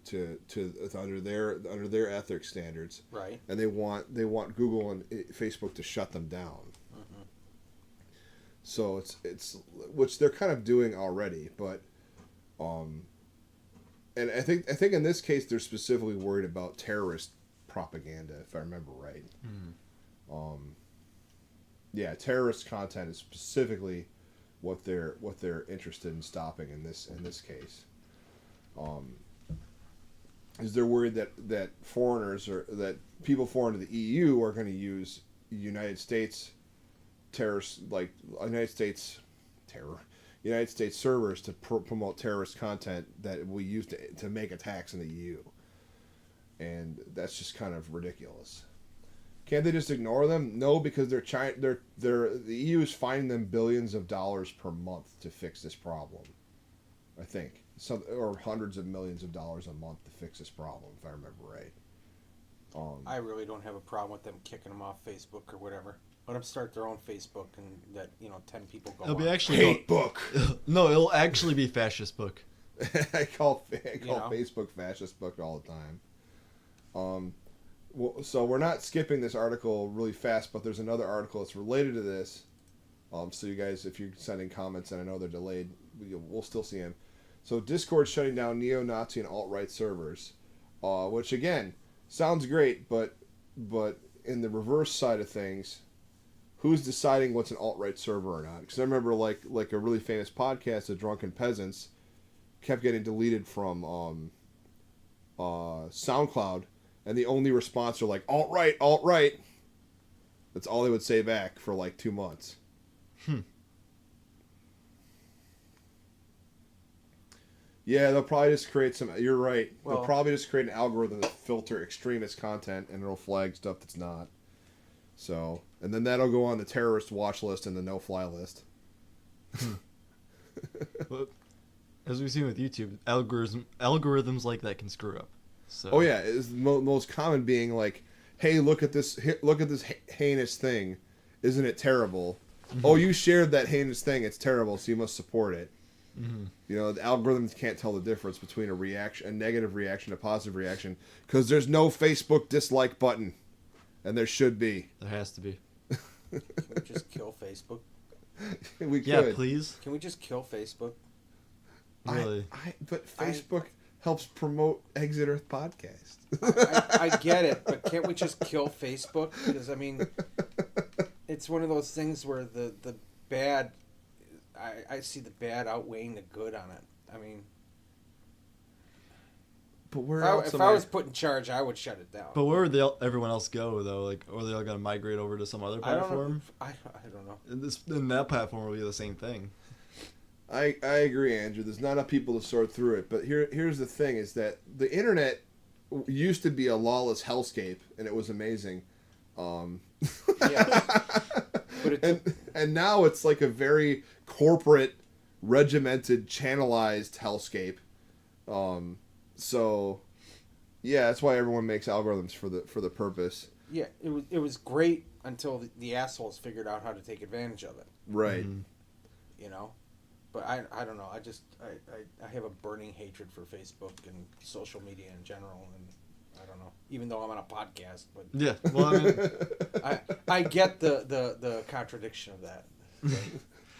[SPEAKER 4] under their ethics standards,
[SPEAKER 6] Right.
[SPEAKER 4] and they want Google and Facebook to shut them down.
[SPEAKER 6] Mm-hmm.
[SPEAKER 4] So it's which they're kind of doing already, but and I think in this case they're specifically worried about terrorist propaganda, if I remember right.
[SPEAKER 5] Mm-hmm.
[SPEAKER 4] Yeah, terrorist content is specifically what they're interested in stopping in this case. Is they're worried that foreigners or that people foreign to the EU are going to use United States terrorists, like United States servers to promote terrorist content that we use to make attacks in the EU, and that's just kind of ridiculous. Can't they just ignore them? No, because the EU is finding them billions of dollars per month to fix this problem. I think or hundreds of millions of dollars a month to fix this problem, if I remember right.
[SPEAKER 6] I really don't have a problem with them kicking them off Facebook or whatever. Let them start their own Facebook and that 10 people go.
[SPEAKER 5] It'll be
[SPEAKER 6] on.
[SPEAKER 5] actually
[SPEAKER 4] Hate book.
[SPEAKER 5] No, it'll actually be fascist book.
[SPEAKER 4] I call
[SPEAKER 6] know?
[SPEAKER 4] Facebook fascist book all the time. So we're not skipping this article really fast, but there's another article that's related to this. So you guys, if you're sending comments, and I know they're delayed, we'll still see them. So Discord shutting down neo-Nazi and alt-right servers, which again sounds great, but in the reverse side of things, who's deciding what's an alt-right server or not? Because I remember like a really famous podcast, The Drunken Peasants, kept getting deleted from SoundCloud, and the only response are like alt-right, That's all they would say back for like 2 months. Yeah, they'll probably just create some. You're right. They'll
[SPEAKER 6] Well-
[SPEAKER 4] probably just create an algorithm to filter extremist content, and it'll flag stuff that's not. So, and then that'll go on the terrorist watch list and the no-fly list.
[SPEAKER 5] But as we've seen with YouTube, algorithms like that can screw up. So
[SPEAKER 4] Oh yeah, it's the most common being like, "Hey, look at this! Look at this heinous thing! Isn't it terrible? Oh, you shared that heinous thing. It's terrible, so you must support it." You know, the algorithms can't tell the difference between a negative reaction, a positive reaction, because there's no Facebook dislike button, and there should be.
[SPEAKER 5] there has to be.
[SPEAKER 6] Can we just kill Facebook?
[SPEAKER 4] We
[SPEAKER 5] Yeah,
[SPEAKER 4] could.
[SPEAKER 5] please.
[SPEAKER 6] Can we just kill Facebook?
[SPEAKER 5] Really.
[SPEAKER 4] But Facebook helps promote Exit Earth podcast.
[SPEAKER 6] I get it, but can't we just kill Facebook? Because I mean, it's one of those things where the bad, I see the bad outweighing the good on it. I mean,
[SPEAKER 4] But where
[SPEAKER 6] if
[SPEAKER 4] else
[SPEAKER 6] I
[SPEAKER 4] am I?
[SPEAKER 6] was put in charge, I would shut it down.
[SPEAKER 5] But where would everyone else go though? Like, or they all gonna migrate over to some other
[SPEAKER 6] I don't know.
[SPEAKER 5] platform?
[SPEAKER 6] I don't know.
[SPEAKER 5] And that platform will be the same thing.
[SPEAKER 4] I agree, Andrew. There's not enough people to sort through it. But here's the thing: is that the internet used to be a lawless hellscape, and it was amazing.
[SPEAKER 6] Yeah. But it
[SPEAKER 4] And now it's like a very corporate, regimented, channelized hellscape. So, yeah, that's why everyone makes algorithms for the purpose.
[SPEAKER 6] yeah, it was great until the assholes figured out how to take advantage of it.
[SPEAKER 4] Right.
[SPEAKER 6] You know, but I don't know. I have a burning hatred for Facebook and social media in general, and I don't know. Even though I'm on a podcast, but
[SPEAKER 5] Yeah. Well, I mean,
[SPEAKER 6] I get the contradiction of that.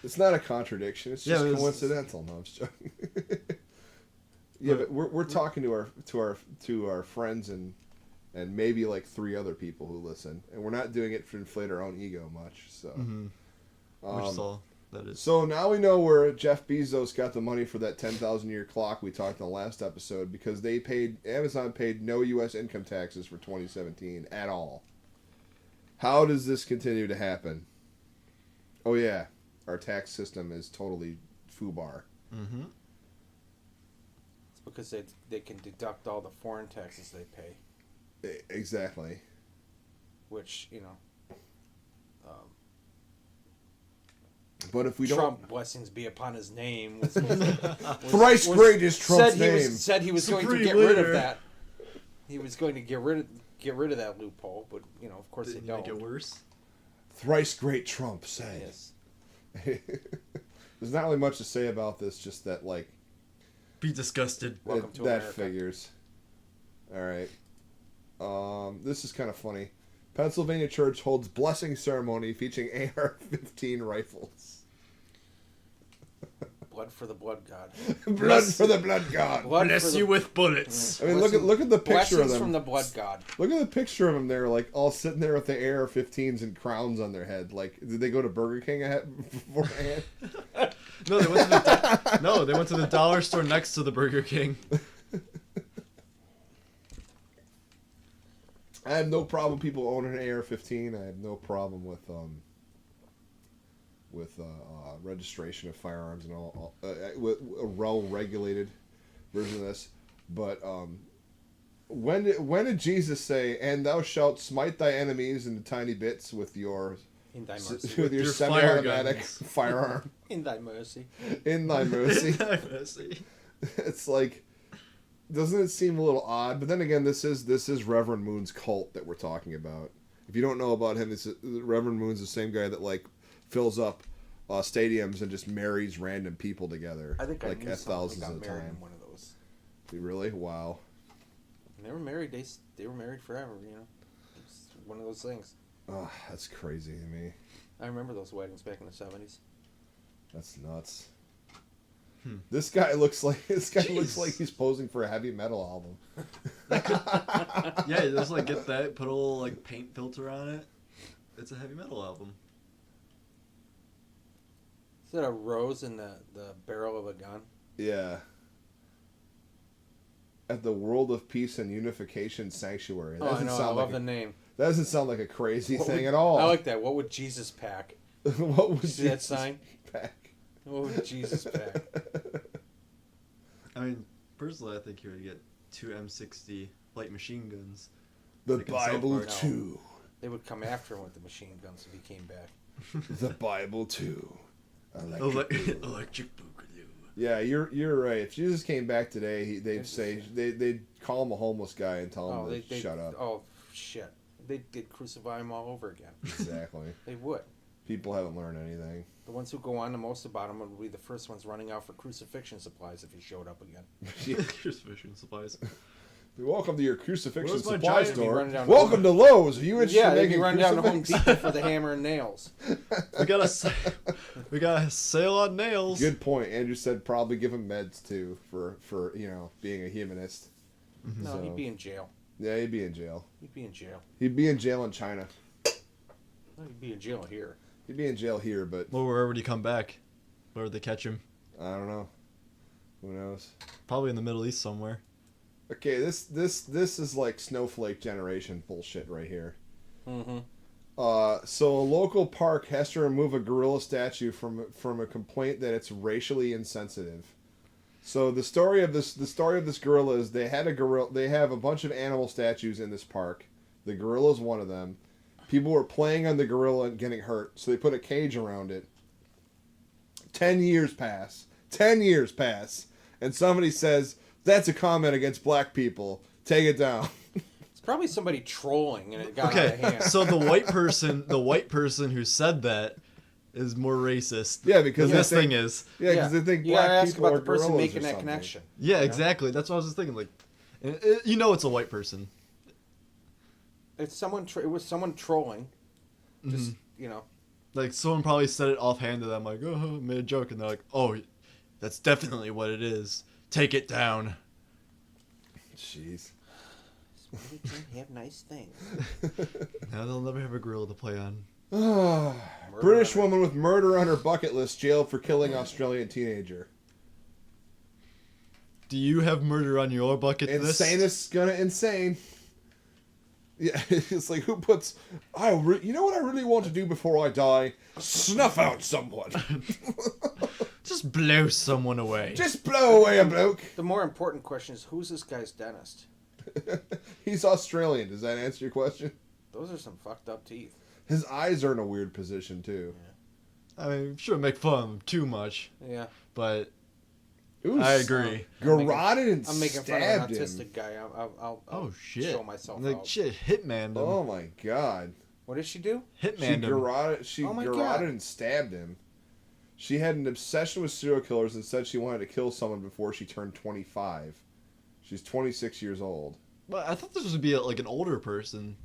[SPEAKER 4] It's not a contradiction. It's just
[SPEAKER 5] Yeah, it's-
[SPEAKER 4] coincidental. No, I'm just joking. Yeah, but we're talking to our friends and maybe like 3 other people who listen, and we're not doing it to inflate our own ego much. So,
[SPEAKER 5] which is all that is.
[SPEAKER 4] so now we know where Jeff Bezos got the money for that 10,000 year clock we talked in the last episode, because Amazon paid no U.S. income taxes for 2017 at all. How does this continue to happen? Oh yeah, our tax system is totally foobar.
[SPEAKER 5] Mm-hmm.
[SPEAKER 6] It's because they can deduct all the foreign taxes they pay,
[SPEAKER 4] Exactly.
[SPEAKER 6] which
[SPEAKER 4] But if we
[SPEAKER 6] Trump, blessings be upon his name, was
[SPEAKER 4] Thrice great is Trump's
[SPEAKER 6] said
[SPEAKER 4] name.
[SPEAKER 6] Said he was going to
[SPEAKER 5] Supreme
[SPEAKER 6] get rid of
[SPEAKER 5] leader.
[SPEAKER 6] that. He was going to get rid of that loophole, but of course
[SPEAKER 5] Didn't
[SPEAKER 6] they
[SPEAKER 5] make
[SPEAKER 6] don't.
[SPEAKER 5] it worse.
[SPEAKER 4] Thrice great Trump said.
[SPEAKER 6] Yes.
[SPEAKER 4] There's not really much to say about this, just that like
[SPEAKER 5] Be disgusted.
[SPEAKER 6] Welcome to
[SPEAKER 4] that
[SPEAKER 6] America.
[SPEAKER 4] figures. All right. This is kind of funny. Pennsylvania church holds blessing ceremony featuring AR-15 rifles.
[SPEAKER 6] Blood for the blood god.
[SPEAKER 4] Blood for the blood god.
[SPEAKER 6] Blood
[SPEAKER 5] Bless
[SPEAKER 6] for the,
[SPEAKER 5] you with bullets.
[SPEAKER 4] I mean, look at the picture of
[SPEAKER 6] blessings
[SPEAKER 4] them.
[SPEAKER 6] from the blood god.
[SPEAKER 4] Look at the picture of them. They're like all sitting there with the AR-15s and crowns on their head. Like, did they go to Burger King beforehand?
[SPEAKER 5] No, they went to the dollar store next to the Burger King.
[SPEAKER 4] I have no problem people owning an AR-15. I have no problem with registration of firearms and all with a well-regulated version of this. But when did Jesus say, "And thou shalt smite thy enemies into tiny bits with your
[SPEAKER 6] In thy mercy.
[SPEAKER 4] with your
[SPEAKER 5] your
[SPEAKER 4] semi-automatic
[SPEAKER 5] fire
[SPEAKER 4] firearm
[SPEAKER 6] In thy mercy.
[SPEAKER 4] in thy mercy"?
[SPEAKER 5] Mercy.
[SPEAKER 4] It's like, doesn't it seem a little odd? But then again, this is Reverend Moon's cult that we're talking about. If you don't know about him, Reverend Moon's the same guy that like fills up stadiums and just marries random people together.
[SPEAKER 6] I think I
[SPEAKER 4] like
[SPEAKER 6] knew
[SPEAKER 4] at
[SPEAKER 6] someone who
[SPEAKER 4] thousands
[SPEAKER 6] got
[SPEAKER 4] at a
[SPEAKER 6] married
[SPEAKER 4] time.
[SPEAKER 6] in one of those.
[SPEAKER 4] Really? Wow.
[SPEAKER 6] And they were married. They were married forever. It's one of those things.
[SPEAKER 4] Oh, that's crazy to me.
[SPEAKER 6] I remember those weddings back in the 70s.
[SPEAKER 4] That's nuts. This guy looks like
[SPEAKER 5] Jeez.
[SPEAKER 4] he's posing for a heavy metal album.
[SPEAKER 5] Yeah, just like get that, put a little like paint filter on it. It's a heavy metal album.
[SPEAKER 6] Is that a rose in the barrel of a gun?
[SPEAKER 4] Yeah. At the World of Peace and Unification Sanctuary. That
[SPEAKER 6] Oh, I
[SPEAKER 4] doesn't
[SPEAKER 6] know. I
[SPEAKER 4] sound
[SPEAKER 6] love
[SPEAKER 4] like
[SPEAKER 6] the name.
[SPEAKER 4] That doesn't sound like a crazy
[SPEAKER 6] What
[SPEAKER 4] thing
[SPEAKER 6] would-
[SPEAKER 4] at all.
[SPEAKER 6] I like that. What would Jesus pack?
[SPEAKER 4] What would
[SPEAKER 6] See that
[SPEAKER 4] Jesus
[SPEAKER 6] sign?
[SPEAKER 4] pack?
[SPEAKER 6] What would Jesus pack?
[SPEAKER 5] I mean, personally, I think he would get 2 M60 light machine guns.
[SPEAKER 4] The
[SPEAKER 5] Like in South
[SPEAKER 4] Bible
[SPEAKER 5] Park.
[SPEAKER 4] too.
[SPEAKER 6] They would come after him with the machine guns if he came back.
[SPEAKER 4] The Bible too.
[SPEAKER 5] Electric Boogaloo.
[SPEAKER 4] Yeah, you're right. If Jesus came back today, they'd call him a homeless guy and tell him to shut up.
[SPEAKER 6] Oh, shit. They'd crucify him all over again.
[SPEAKER 4] Exactly.
[SPEAKER 6] They would.
[SPEAKER 4] People haven't learned anything.
[SPEAKER 6] The ones who go on the most about him would be the first ones running out for crucifixion supplies if he showed up again.
[SPEAKER 5] Crucifixion supplies.
[SPEAKER 4] Welcome to your crucifixion
[SPEAKER 5] Where's my
[SPEAKER 4] supply
[SPEAKER 5] giant-
[SPEAKER 4] store.
[SPEAKER 6] Running down
[SPEAKER 4] Welcome to Lowe's. Are you interested
[SPEAKER 6] Yeah,
[SPEAKER 4] in
[SPEAKER 6] they'd be
[SPEAKER 4] making
[SPEAKER 6] running down to Home
[SPEAKER 4] crucifix?
[SPEAKER 6] Depot for the hammer and nails.
[SPEAKER 5] We got a sale on nails.
[SPEAKER 4] Good point. Andrew said probably give him meds too for being a humanist.
[SPEAKER 6] No,
[SPEAKER 4] So-
[SPEAKER 6] he'd be in jail.
[SPEAKER 4] Yeah, he'd be in jail.
[SPEAKER 6] He'd be in jail.
[SPEAKER 4] He'd be in jail in China.
[SPEAKER 6] No, he'd be in jail here.
[SPEAKER 4] He'd be in jail here, but
[SPEAKER 5] Well, where would he come back? Where would they catch him?
[SPEAKER 4] I don't know. Who knows?
[SPEAKER 5] Probably in the Middle East somewhere.
[SPEAKER 4] Okay, this is like snowflake generation bullshit right here.
[SPEAKER 6] Mm-hmm.
[SPEAKER 4] So a local park has to remove a gorilla statue from a complaint that it's racially insensitive. So the story of this gorilla is they have a bunch of animal statues in this park. The gorilla is one of them. People were playing on the gorilla and getting hurt, so they put a cage around it. 10 years pass, and somebody says that's a comment against black people. Take it down.
[SPEAKER 6] It's probably somebody trolling and it got out of
[SPEAKER 5] Okay,
[SPEAKER 6] hand.
[SPEAKER 5] so the white person who said that is more racist.
[SPEAKER 4] Yeah, because
[SPEAKER 5] than this
[SPEAKER 4] they
[SPEAKER 5] thing
[SPEAKER 4] think-
[SPEAKER 5] is.
[SPEAKER 4] Yeah, because they think
[SPEAKER 6] you gotta
[SPEAKER 4] black
[SPEAKER 6] ask
[SPEAKER 4] people
[SPEAKER 6] about
[SPEAKER 4] are
[SPEAKER 6] the person
[SPEAKER 4] gorillas
[SPEAKER 6] making
[SPEAKER 4] or
[SPEAKER 6] that
[SPEAKER 4] something.
[SPEAKER 6] connection.
[SPEAKER 5] Yeah, exactly. That's what I was just thinking. Like, you know, it's a white person.
[SPEAKER 6] It's someone. It was someone trolling. Just
[SPEAKER 5] Like, someone probably said it offhand to them, like, oh, made a joke, and they're like, oh, that's definitely what it is. Take it down.
[SPEAKER 4] Jeez.
[SPEAKER 6] We can have nice things.
[SPEAKER 5] Now they'll never have a gorilla to play on.
[SPEAKER 4] British woman with murder on her bucket list jailed for killing Australian teenager.
[SPEAKER 5] Do you have murder on your bucket list?
[SPEAKER 4] Insanest gonna insane. Yeah, it's like who puts? You know what I really want to do before I die? Snuff out someone.
[SPEAKER 5] Just blow someone away.
[SPEAKER 4] Just blow away a bloke.
[SPEAKER 6] The more important question is, who's this guy's dentist?
[SPEAKER 4] He's Australian. Does that answer your question?
[SPEAKER 6] Those are some fucked up teeth.
[SPEAKER 4] His eyes are in a weird position too.
[SPEAKER 5] I mean, shouldn't make fun of him too much,
[SPEAKER 6] Yeah.
[SPEAKER 5] but
[SPEAKER 4] Ooh,
[SPEAKER 5] I agree.
[SPEAKER 4] Garroted and
[SPEAKER 6] I'm making fun of
[SPEAKER 4] stabbed
[SPEAKER 6] an
[SPEAKER 4] him.
[SPEAKER 6] autistic guy. I'll
[SPEAKER 5] Oh shit!
[SPEAKER 6] show myself
[SPEAKER 5] Like
[SPEAKER 6] out.
[SPEAKER 5] shit, hitman him.
[SPEAKER 4] Oh my god.
[SPEAKER 6] What did she do?
[SPEAKER 5] Hitman him.
[SPEAKER 4] She
[SPEAKER 6] Oh my
[SPEAKER 4] garroted
[SPEAKER 6] God.
[SPEAKER 4] and stabbed him. She had an obsession with serial killers and said she wanted to kill someone before she turned 25. She's 26 years old.
[SPEAKER 5] But I thought this would be like an older person.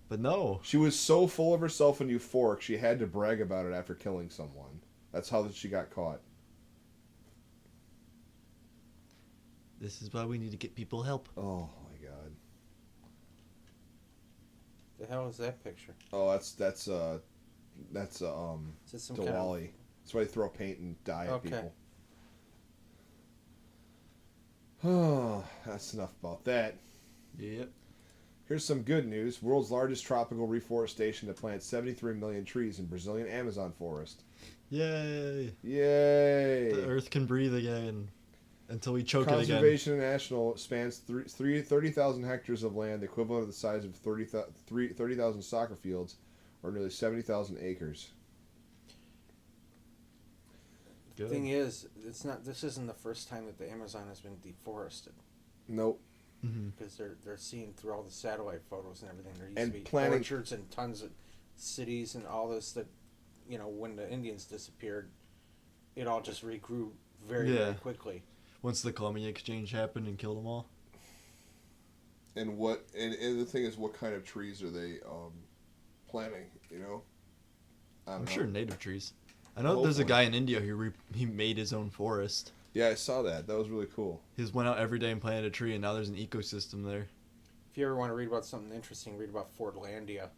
[SPEAKER 5] But no.
[SPEAKER 4] She was so full of herself and euphoric, she had to brag about it after killing someone. That's how she got caught.
[SPEAKER 5] This is why we need to get people help.
[SPEAKER 4] Oh my god.
[SPEAKER 6] The hell is that picture?
[SPEAKER 4] Oh, that's
[SPEAKER 6] Is it some kind of?
[SPEAKER 4] Diwali. That's why they throw paint and dye at
[SPEAKER 6] Okay.
[SPEAKER 4] people. Oh, that's enough about that.
[SPEAKER 5] Yep.
[SPEAKER 4] Here's some good news. World's largest tropical reforestation to plant 73 million trees in Brazilian Amazon forest.
[SPEAKER 5] Yay!
[SPEAKER 4] Yay!
[SPEAKER 5] The Earth can breathe again until we choke it again.
[SPEAKER 4] Conservation International spans 30,000 hectares of land, the equivalent of the size of 30,000 soccer fields, or nearly 70,000 acres.
[SPEAKER 6] The
[SPEAKER 5] Good.
[SPEAKER 6] thing is, it's not. This isn't the first time that the Amazon has been deforested.
[SPEAKER 4] Nope.
[SPEAKER 6] Because they're seeing through all the satellite photos and everything. There used
[SPEAKER 4] And
[SPEAKER 6] to be
[SPEAKER 4] planning-
[SPEAKER 6] orchards and tons of cities and all this that, when the Indians disappeared, it all just regrew very,
[SPEAKER 5] Yeah.
[SPEAKER 6] very quickly.
[SPEAKER 5] Once the Columbian Exchange happened and killed them all.
[SPEAKER 4] And the thing is, what kind of trees are they planting? I don't
[SPEAKER 5] I'm
[SPEAKER 4] know.
[SPEAKER 5] sure native trees. I know there's a
[SPEAKER 4] Hopefully.
[SPEAKER 5] guy in India who he made his own forest.
[SPEAKER 4] Yeah, I saw that. That was really cool.
[SPEAKER 5] He just went out every day and planted a tree, and now there's an ecosystem there.
[SPEAKER 6] If you ever want to read about something interesting, read about Fordlandia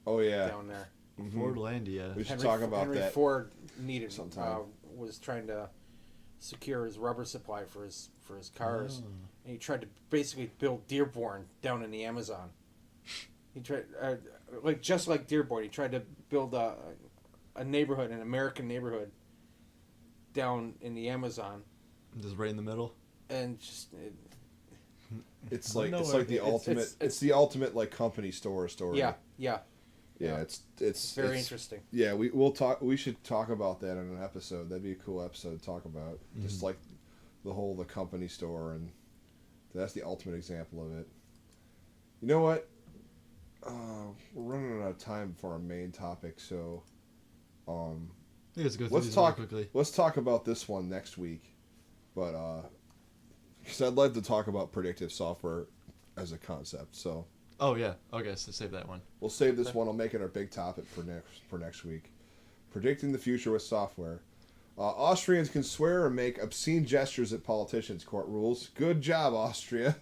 [SPEAKER 4] Oh yeah.
[SPEAKER 6] down there.
[SPEAKER 4] Mhm.
[SPEAKER 5] Fordlandia.
[SPEAKER 4] We should talk about
[SPEAKER 6] Henry
[SPEAKER 4] that.
[SPEAKER 6] Ford needed
[SPEAKER 4] sometime.
[SPEAKER 6] was trying to secure his rubber supply for his cars,
[SPEAKER 5] Oh.
[SPEAKER 6] and he tried to basically build Dearborn down in the Amazon. He tried, just like Dearborn, he tried to build a neighborhood, an American neighborhood, down in the Amazon,
[SPEAKER 5] Just right in the middle.
[SPEAKER 6] and just
[SPEAKER 4] It's like
[SPEAKER 5] Nowhere.
[SPEAKER 4] the
[SPEAKER 6] It's-
[SPEAKER 4] ultimate.
[SPEAKER 6] it's-
[SPEAKER 4] It's the ultimate like company store story.
[SPEAKER 6] yeah.
[SPEAKER 4] Yeah. It's
[SPEAKER 6] Very interesting.
[SPEAKER 4] Yeah, we'll talk. We should talk about that in an episode. That'd be a cool episode to talk about. Just like the company store, and that's the ultimate example of it. You know what? We're running out of time for our main topic, so
[SPEAKER 5] Let's go through
[SPEAKER 4] let's
[SPEAKER 5] these
[SPEAKER 4] talk.
[SPEAKER 5] real quickly.
[SPEAKER 4] Let's talk about this one next week, but because I'd like to talk about predictive software as a concept. So
[SPEAKER 5] Oh yeah. Okay, so save that one.
[SPEAKER 4] we'll save this one. I'll make it our big topic for next week. Predicting the future with software. Austrians can swear or make obscene gestures at politicians. Court rules. Good job, Austria.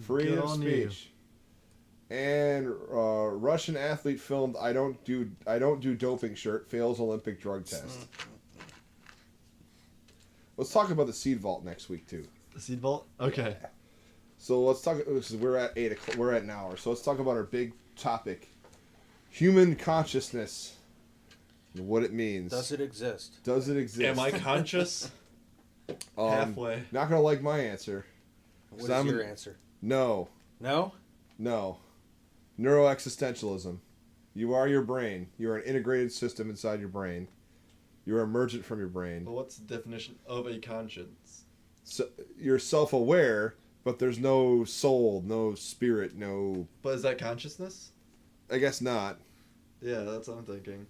[SPEAKER 4] Freedom
[SPEAKER 5] Good
[SPEAKER 4] of
[SPEAKER 5] on you.
[SPEAKER 4] speech. And Russian athlete filmed I don't do doping shirt fails Olympic drug test. Let's talk about the seed vault next week too.
[SPEAKER 5] The seed vault. Okay.
[SPEAKER 4] So let's talk. We're at 8 o'clock. We're at an hour. So let's talk about our big topic: human consciousness and what it means.
[SPEAKER 6] Does it exist?
[SPEAKER 4] Does it exist?
[SPEAKER 5] Am I conscious? Halfway.
[SPEAKER 4] Not gonna like my answer.
[SPEAKER 6] What is
[SPEAKER 4] So I'm-
[SPEAKER 6] your answer?
[SPEAKER 4] No.
[SPEAKER 6] No.
[SPEAKER 4] Neuroexistentialism. You are your brain. You are an integrated system inside your brain. You are emergent from your brain.
[SPEAKER 5] But what's the definition of a conscience?
[SPEAKER 4] So you're self-aware, but there's no soul, no spirit, no.
[SPEAKER 5] But is that consciousness?
[SPEAKER 4] I guess not.
[SPEAKER 5] Yeah, that's what I'm thinking.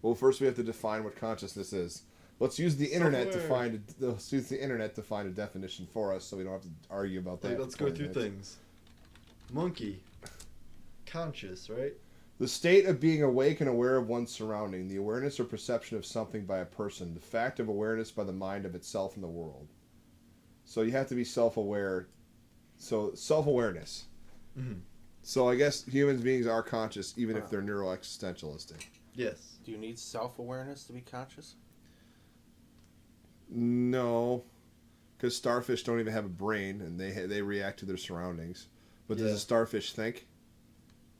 [SPEAKER 4] Well, first we have to define what consciousness is. Let's use the internet to
[SPEAKER 5] Software.
[SPEAKER 4] find. Let's use the internet to find a definition for us, so we don't have to argue about that.
[SPEAKER 5] Like, let's
[SPEAKER 4] for
[SPEAKER 5] go
[SPEAKER 4] 20
[SPEAKER 5] through
[SPEAKER 4] minutes.
[SPEAKER 5] things. Monkey. Conscious, right?
[SPEAKER 4] The state of being awake and aware of one's surrounding, the awareness or perception of something by a person, the fact of awareness by the mind of itself and the world. So you have to be self-aware. So self-awareness.
[SPEAKER 5] Mhm.
[SPEAKER 4] So I guess human beings are conscious, even if they're neuroexistentialistic.
[SPEAKER 5] Yes.
[SPEAKER 6] Do you need self-awareness to be conscious?
[SPEAKER 4] No, because starfish don't even have a brain, and they react to their surroundings. But does
[SPEAKER 5] Yeah.
[SPEAKER 4] a starfish think,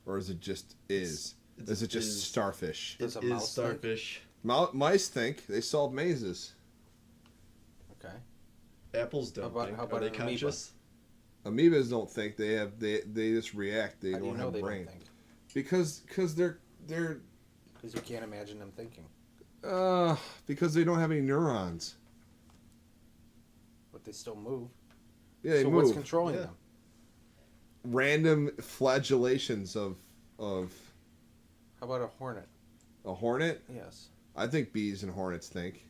[SPEAKER 4] or is it just is? Is it just
[SPEAKER 5] is.
[SPEAKER 4] starfish?
[SPEAKER 6] Does a
[SPEAKER 5] It is
[SPEAKER 6] mouse think?
[SPEAKER 5] starfish.
[SPEAKER 4] Mice think. They solve mazes.
[SPEAKER 6] Okay.
[SPEAKER 5] Apples don't
[SPEAKER 6] How about-
[SPEAKER 5] think.
[SPEAKER 6] how
[SPEAKER 5] Are
[SPEAKER 6] about
[SPEAKER 5] they
[SPEAKER 6] an amoeba?
[SPEAKER 5] conscious?
[SPEAKER 4] Amoebas don't think. They just react. They
[SPEAKER 6] How do you
[SPEAKER 4] don't
[SPEAKER 6] know
[SPEAKER 4] have
[SPEAKER 6] they
[SPEAKER 4] a brain
[SPEAKER 6] don't think?
[SPEAKER 4] because they're
[SPEAKER 6] Because you can't imagine them thinking.
[SPEAKER 4] because they don't have any neurons.
[SPEAKER 6] But they still move.
[SPEAKER 4] Yeah, they
[SPEAKER 6] so
[SPEAKER 4] move.
[SPEAKER 6] what's controlling
[SPEAKER 5] Yeah.
[SPEAKER 6] them?
[SPEAKER 4] Random flagellations of
[SPEAKER 6] How about a hornet?
[SPEAKER 4] a hornet.
[SPEAKER 6] Yes.
[SPEAKER 4] I think bees and hornets think.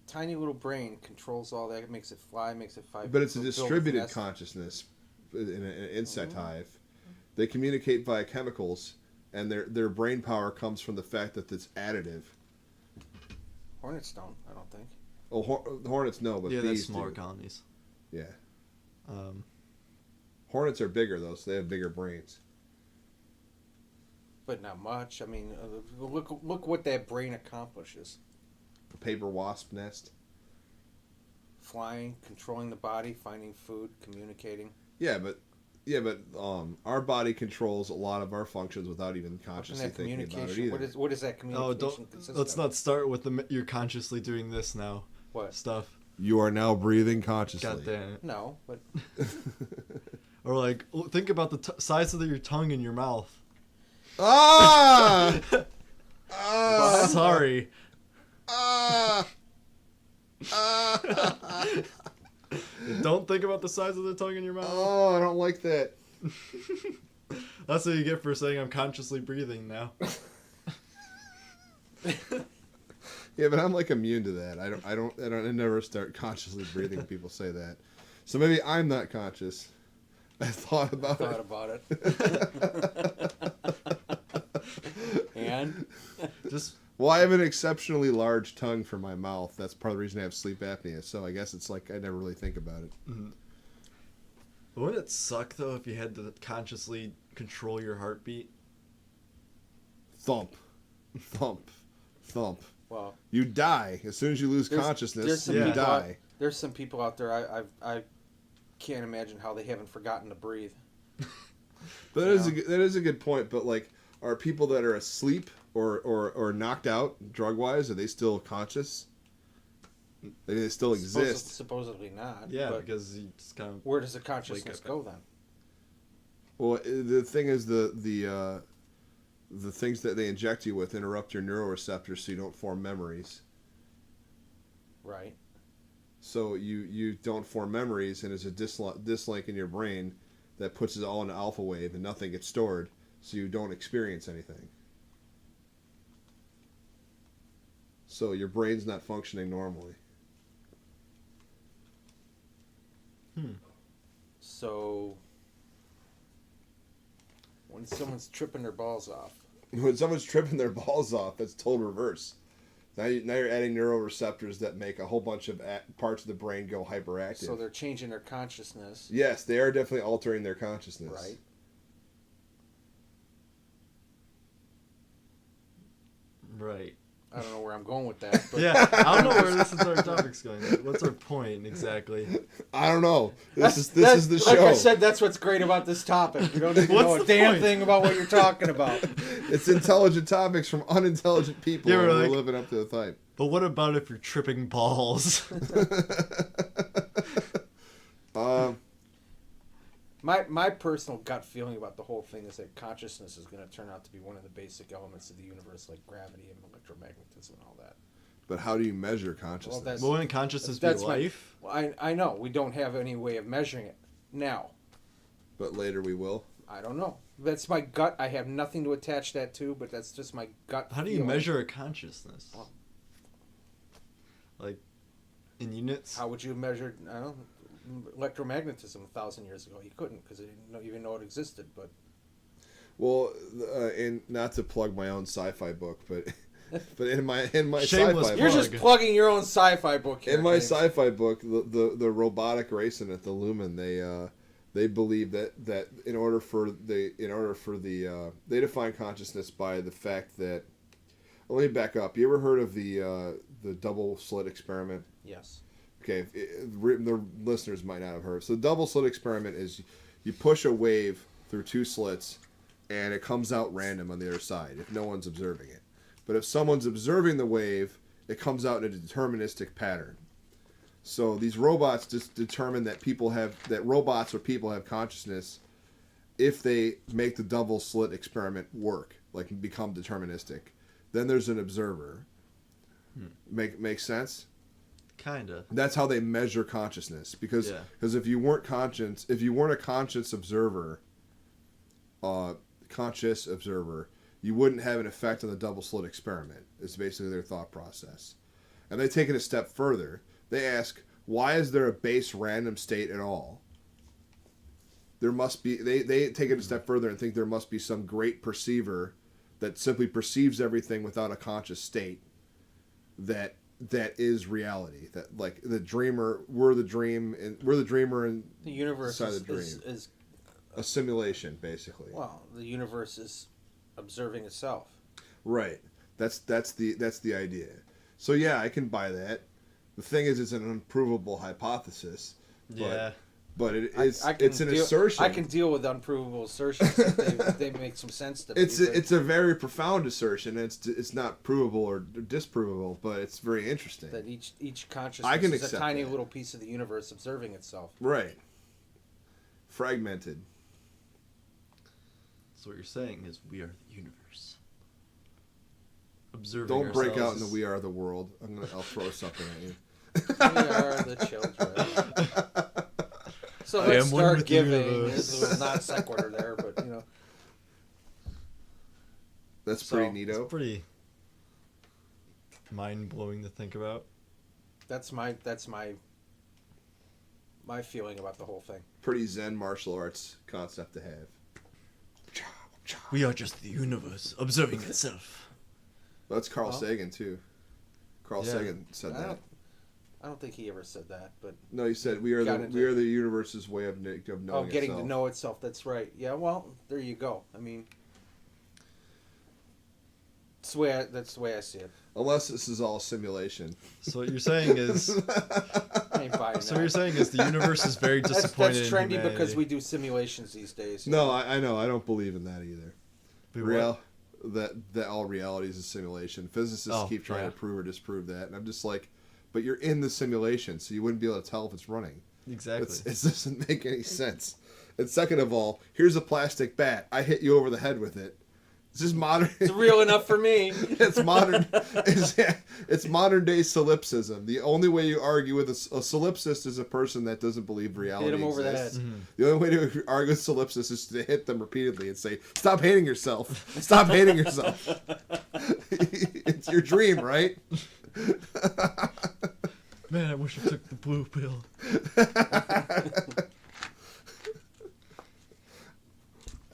[SPEAKER 6] Tiny little brain controls all that. It makes it fly, makes it fight.
[SPEAKER 4] But it's a
[SPEAKER 6] build its
[SPEAKER 4] distributed
[SPEAKER 6] nest.
[SPEAKER 4] consciousness in an insect hive. They communicate via chemicals, and their brain power comes from the fact that it's additive.
[SPEAKER 6] Hornets don't, I don't think.
[SPEAKER 4] Oh, hornets no, but
[SPEAKER 5] Yeah, that's
[SPEAKER 4] bees
[SPEAKER 5] smaller
[SPEAKER 4] do.
[SPEAKER 5] colonies.
[SPEAKER 4] Yeah,
[SPEAKER 5] Um,
[SPEAKER 4] hornets are bigger though, so they have bigger brains.
[SPEAKER 6] But not much. I mean, look what that brain accomplishes.
[SPEAKER 4] A paper wasp nest.
[SPEAKER 6] Flying, controlling the body, finding food, communicating.
[SPEAKER 4] Yeah, but our body controls a lot of our functions without even
[SPEAKER 6] And
[SPEAKER 4] consciously
[SPEAKER 6] that
[SPEAKER 4] thinking about it
[SPEAKER 6] communication.
[SPEAKER 4] either.
[SPEAKER 6] What is that
[SPEAKER 5] oh,
[SPEAKER 6] communication consist
[SPEAKER 5] let's
[SPEAKER 6] of?
[SPEAKER 5] not start with you're consciously doing this now
[SPEAKER 6] What?
[SPEAKER 5] stuff.
[SPEAKER 4] You are now breathing consciously.
[SPEAKER 5] God damn it.
[SPEAKER 6] No, but
[SPEAKER 5] Or like, think about the size of your tongue in your mouth.
[SPEAKER 4] Ah! Ah!
[SPEAKER 5] Sorry.
[SPEAKER 4] Ah! Ah!
[SPEAKER 5] Don't think about the size of the tongue in your mouth.
[SPEAKER 4] Oh, I don't like that.
[SPEAKER 5] That's what you get for saying I'm consciously breathing now.
[SPEAKER 4] Yeah, but I'm like immune to that. I never start consciously breathing when people say that. So maybe I'm not conscious. I thought about
[SPEAKER 6] thought
[SPEAKER 4] it.
[SPEAKER 6] about it. And
[SPEAKER 5] Just
[SPEAKER 4] Well, I have an exceptionally large tongue for my mouth. That's part of the reason I have sleep apnea. So I guess it's like I never really think about it.
[SPEAKER 5] wouldn't it suck though if you had to consciously control your heartbeat?
[SPEAKER 4] Thump, thump, thump.
[SPEAKER 6] well,
[SPEAKER 4] You die as soon as you lose
[SPEAKER 6] There's-
[SPEAKER 4] consciousness.
[SPEAKER 6] there's some
[SPEAKER 4] You
[SPEAKER 5] people
[SPEAKER 4] die.
[SPEAKER 6] there's some people out there. can't imagine how they haven't forgotten to breathe.
[SPEAKER 4] But that is a good point. But like, are people that are asleep or knocked out drug wise, are they still conscious? They still exist.
[SPEAKER 6] Supposedly not.
[SPEAKER 5] Yeah,
[SPEAKER 6] but
[SPEAKER 5] because you just kind of.
[SPEAKER 6] where does the consciousness go then?
[SPEAKER 4] Well, the thing is the things that they inject you with interrupt your neuroreceptors so you don't form memories.
[SPEAKER 6] Right.
[SPEAKER 4] So you don't form memories, and there's a dislink in your brain that puts it all in alpha wave, and nothing gets stored, so you don't experience anything. So your brain's not functioning normally.
[SPEAKER 6] So when someone's tripping their balls off,
[SPEAKER 4] When someone's tripping their balls off, that's total reverse. Now you're adding neuroreceptors that make a whole bunch of parts of the brain go hyperactive.
[SPEAKER 6] so they're changing their consciousness.
[SPEAKER 4] Yes, they are definitely altering their consciousness.
[SPEAKER 6] Right.
[SPEAKER 5] Right.
[SPEAKER 6] I don't know where I'm going with that. But
[SPEAKER 5] Yeah, I don't know where this entire topic's going. What's our point exactly?
[SPEAKER 4] I don't know. This is the
[SPEAKER 6] Like
[SPEAKER 4] show.
[SPEAKER 6] I said, that's what's great about this topic. You don't need to
[SPEAKER 5] What's
[SPEAKER 6] know a
[SPEAKER 5] the
[SPEAKER 6] damn
[SPEAKER 5] point?
[SPEAKER 6] thing about what you're talking about.
[SPEAKER 4] It's intelligent topics from unintelligent people,
[SPEAKER 5] Yeah,
[SPEAKER 4] and
[SPEAKER 5] we're
[SPEAKER 4] we're
[SPEAKER 5] like-
[SPEAKER 4] living up to the type.
[SPEAKER 5] But what about if you're tripping balls?
[SPEAKER 6] My personal gut feeling about the whole thing is that consciousness is going to turn out to be one of the basic elements of the universe, like gravity and electromagnetism and all that.
[SPEAKER 4] But how do you measure consciousness?
[SPEAKER 6] that's-
[SPEAKER 5] Well, wouldn't consciousness be
[SPEAKER 6] That's my-
[SPEAKER 5] life?
[SPEAKER 6] Well, I know we don't have any way of measuring it now.
[SPEAKER 4] But later we will.
[SPEAKER 6] I don't know. That's my gut. I have nothing to attach that to, but that's just my gut.
[SPEAKER 5] How do you
[SPEAKER 6] feeling.
[SPEAKER 5] measure a consciousness?
[SPEAKER 6] Well-
[SPEAKER 5] Like, in units?
[SPEAKER 6] How would you have measured? I don't know, electromagnetism 1,000 years ago. You couldn't because they didn't even know it existed. But
[SPEAKER 4] Well, and not to plug my own sci-fi book, but in my
[SPEAKER 5] Shameless
[SPEAKER 4] sci-fi
[SPEAKER 6] you're
[SPEAKER 4] book,
[SPEAKER 6] just plugging your own sci-fi book here.
[SPEAKER 4] in my
[SPEAKER 6] James.
[SPEAKER 4] sci-fi book, the robotic racing at the Lumen, they believe that in order for the they define consciousness by the fact that. Let me back up. You ever heard of the double slit experiment?
[SPEAKER 6] Yes.
[SPEAKER 4] Okay, the listeners might not have heard. So the double slit experiment is you push a wave through two slits, and it comes out random on the other side if no one's observing it. But if someone's observing the wave, it comes out in a deterministic pattern. So these robots just determine that robots or people have consciousness if they make the double slit experiment work, like become deterministic. Then there's an observer. Make sense?
[SPEAKER 5] Kinda.
[SPEAKER 4] That's how they measure consciousness, because if you weren't a conscious observer, you wouldn't have an effect on the double slit experiment. It's basically their thought process. And they take it a step further. They ask, why is there a base random state at all? There must be. They take it a step further and think there must be some great perceiver that simply perceives everything without a conscious state. That is reality. That, like, the dreamer, we're the dreamer, and
[SPEAKER 6] The universe
[SPEAKER 4] inside the
[SPEAKER 6] is
[SPEAKER 4] a simulation, basically.
[SPEAKER 6] well, the universe is observing itself.
[SPEAKER 4] Right. That's the idea. So yeah, I can buy that. The thing is, it's an unprovable hypothesis. But it's an assertion.
[SPEAKER 6] I can deal with unprovable assertions if they make some sense to me.
[SPEAKER 4] It's a very profound assertion. It's not provable or disprovable, but it's very interesting.
[SPEAKER 6] that each
[SPEAKER 4] I
[SPEAKER 6] consciousness
[SPEAKER 4] can
[SPEAKER 6] is a
[SPEAKER 4] accept
[SPEAKER 6] tiny
[SPEAKER 4] that.
[SPEAKER 6] little piece of the universe observing itself.
[SPEAKER 4] Right. Fragmented.
[SPEAKER 5] So what you're saying is we are the universe. Observing
[SPEAKER 4] Don't break out
[SPEAKER 5] ourselves
[SPEAKER 4] into "We Are the World." I'll throw something at you.
[SPEAKER 6] We are the children. So
[SPEAKER 5] I
[SPEAKER 6] let's
[SPEAKER 5] am one
[SPEAKER 6] start
[SPEAKER 5] with the
[SPEAKER 6] giving.
[SPEAKER 5] universe.
[SPEAKER 6] This was not sequitur there, but
[SPEAKER 4] That's
[SPEAKER 6] So,
[SPEAKER 4] pretty neato.
[SPEAKER 5] It's pretty mind-blowing to think about.
[SPEAKER 6] that's my feeling about the whole thing.
[SPEAKER 4] Pretty Zen martial arts concept to have.
[SPEAKER 5] We are just the universe, observing itself.
[SPEAKER 4] That's Carl
[SPEAKER 6] Well-
[SPEAKER 4] Sagan too. Carl
[SPEAKER 5] Yeah.
[SPEAKER 4] Sagan said that.
[SPEAKER 6] I don't think he ever said that, but
[SPEAKER 4] No, he said we are
[SPEAKER 6] Got
[SPEAKER 4] the
[SPEAKER 6] into-
[SPEAKER 4] we are the universe's way of knowing
[SPEAKER 6] getting
[SPEAKER 4] itself.
[SPEAKER 6] to know itself. That's right. Yeah, well, there you go. I mean, That's the way I see it.
[SPEAKER 4] Unless this is all simulation.
[SPEAKER 5] So what you're saying is,
[SPEAKER 6] I ain't buying
[SPEAKER 5] so what you're saying is the universe is very
[SPEAKER 6] that's
[SPEAKER 5] disappointed.
[SPEAKER 6] that's
[SPEAKER 5] in
[SPEAKER 6] trendy
[SPEAKER 5] humanity.
[SPEAKER 6] because we do simulations these days.
[SPEAKER 4] No, I know. I don't believe in that either.
[SPEAKER 5] Wait,
[SPEAKER 4] Real that all reality is a simulation. Physicists
[SPEAKER 5] Oh,
[SPEAKER 4] keep trying
[SPEAKER 5] yeah.
[SPEAKER 4] to prove or disprove that, and I'm just like, but you're in the simulation, so you wouldn't be able to tell if it's running.
[SPEAKER 5] Exactly.
[SPEAKER 4] It doesn't make any sense. And second of all, here's a plastic bat. I hit you over the head with it. It's just modern.
[SPEAKER 6] It's real enough for me.
[SPEAKER 4] It's modern. It's modern day solipsism. The only way you argue with a solipsist is a person that doesn't believe reality
[SPEAKER 6] Hit him over the
[SPEAKER 4] exists.
[SPEAKER 6] head.
[SPEAKER 4] The only way to argue with solipsists is to hit them repeatedly and say, "Stop hating yourself. Stop hating yourself. It's your dream, right?"
[SPEAKER 5] Man, I wish I took the blue pill.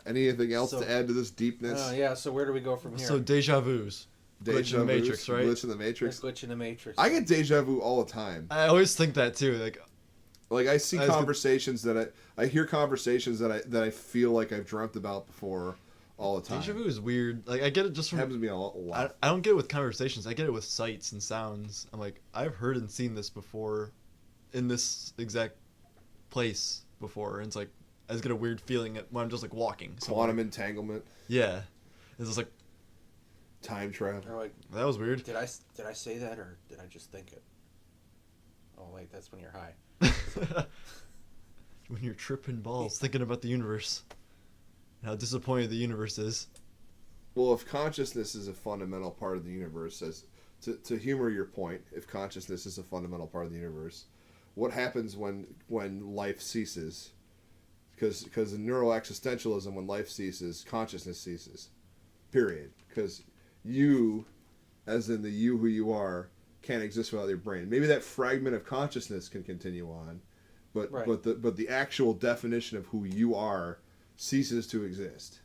[SPEAKER 4] Anything else
[SPEAKER 6] So-
[SPEAKER 4] to add to this deepness?
[SPEAKER 6] Yeah. So where do we go from here?
[SPEAKER 5] So deja vu's. Glitch in the Matrix, right?
[SPEAKER 4] Glitch in the
[SPEAKER 6] Let's
[SPEAKER 4] Matrix.
[SPEAKER 6] glitch in the Matrix.
[SPEAKER 4] I get deja vu all the time.
[SPEAKER 5] I always think that too.
[SPEAKER 4] Like I see
[SPEAKER 5] I was gonna-
[SPEAKER 4] conversations that I hear conversations that I feel like I've dreamt about before all the time.
[SPEAKER 5] Deja vu is weird. Like I get it just
[SPEAKER 4] It
[SPEAKER 5] from.
[SPEAKER 4] happens to me a lot.
[SPEAKER 5] I don't get it with conversations. I get it with sights and sounds. I'm like, I've heard and seen this before, in this exact place before. And it's like, I just get a weird feeling when I'm just like walking. somewhere.
[SPEAKER 4] Quantum entanglement,
[SPEAKER 5] Yeah. It's just like,
[SPEAKER 4] time travel.
[SPEAKER 6] Or like,
[SPEAKER 5] that was weird.
[SPEAKER 6] did I say that or did I just think it? Oh wait, that's when you're high.
[SPEAKER 5] When you're tripping balls, thinking about the universe. And how disappointed the universe is.
[SPEAKER 4] Well, if consciousness is a fundamental part of the universe, as to humor your point, if consciousness is a fundamental part of the universe, what happens when life ceases? Because in neuroexistentialism, when life ceases, consciousness ceases. Period. Because you, as in the you who you are, can't exist without your brain. Maybe that fragment of consciousness can continue on, but
[SPEAKER 6] Right.
[SPEAKER 4] but the actual definition of who you are ceases to exist.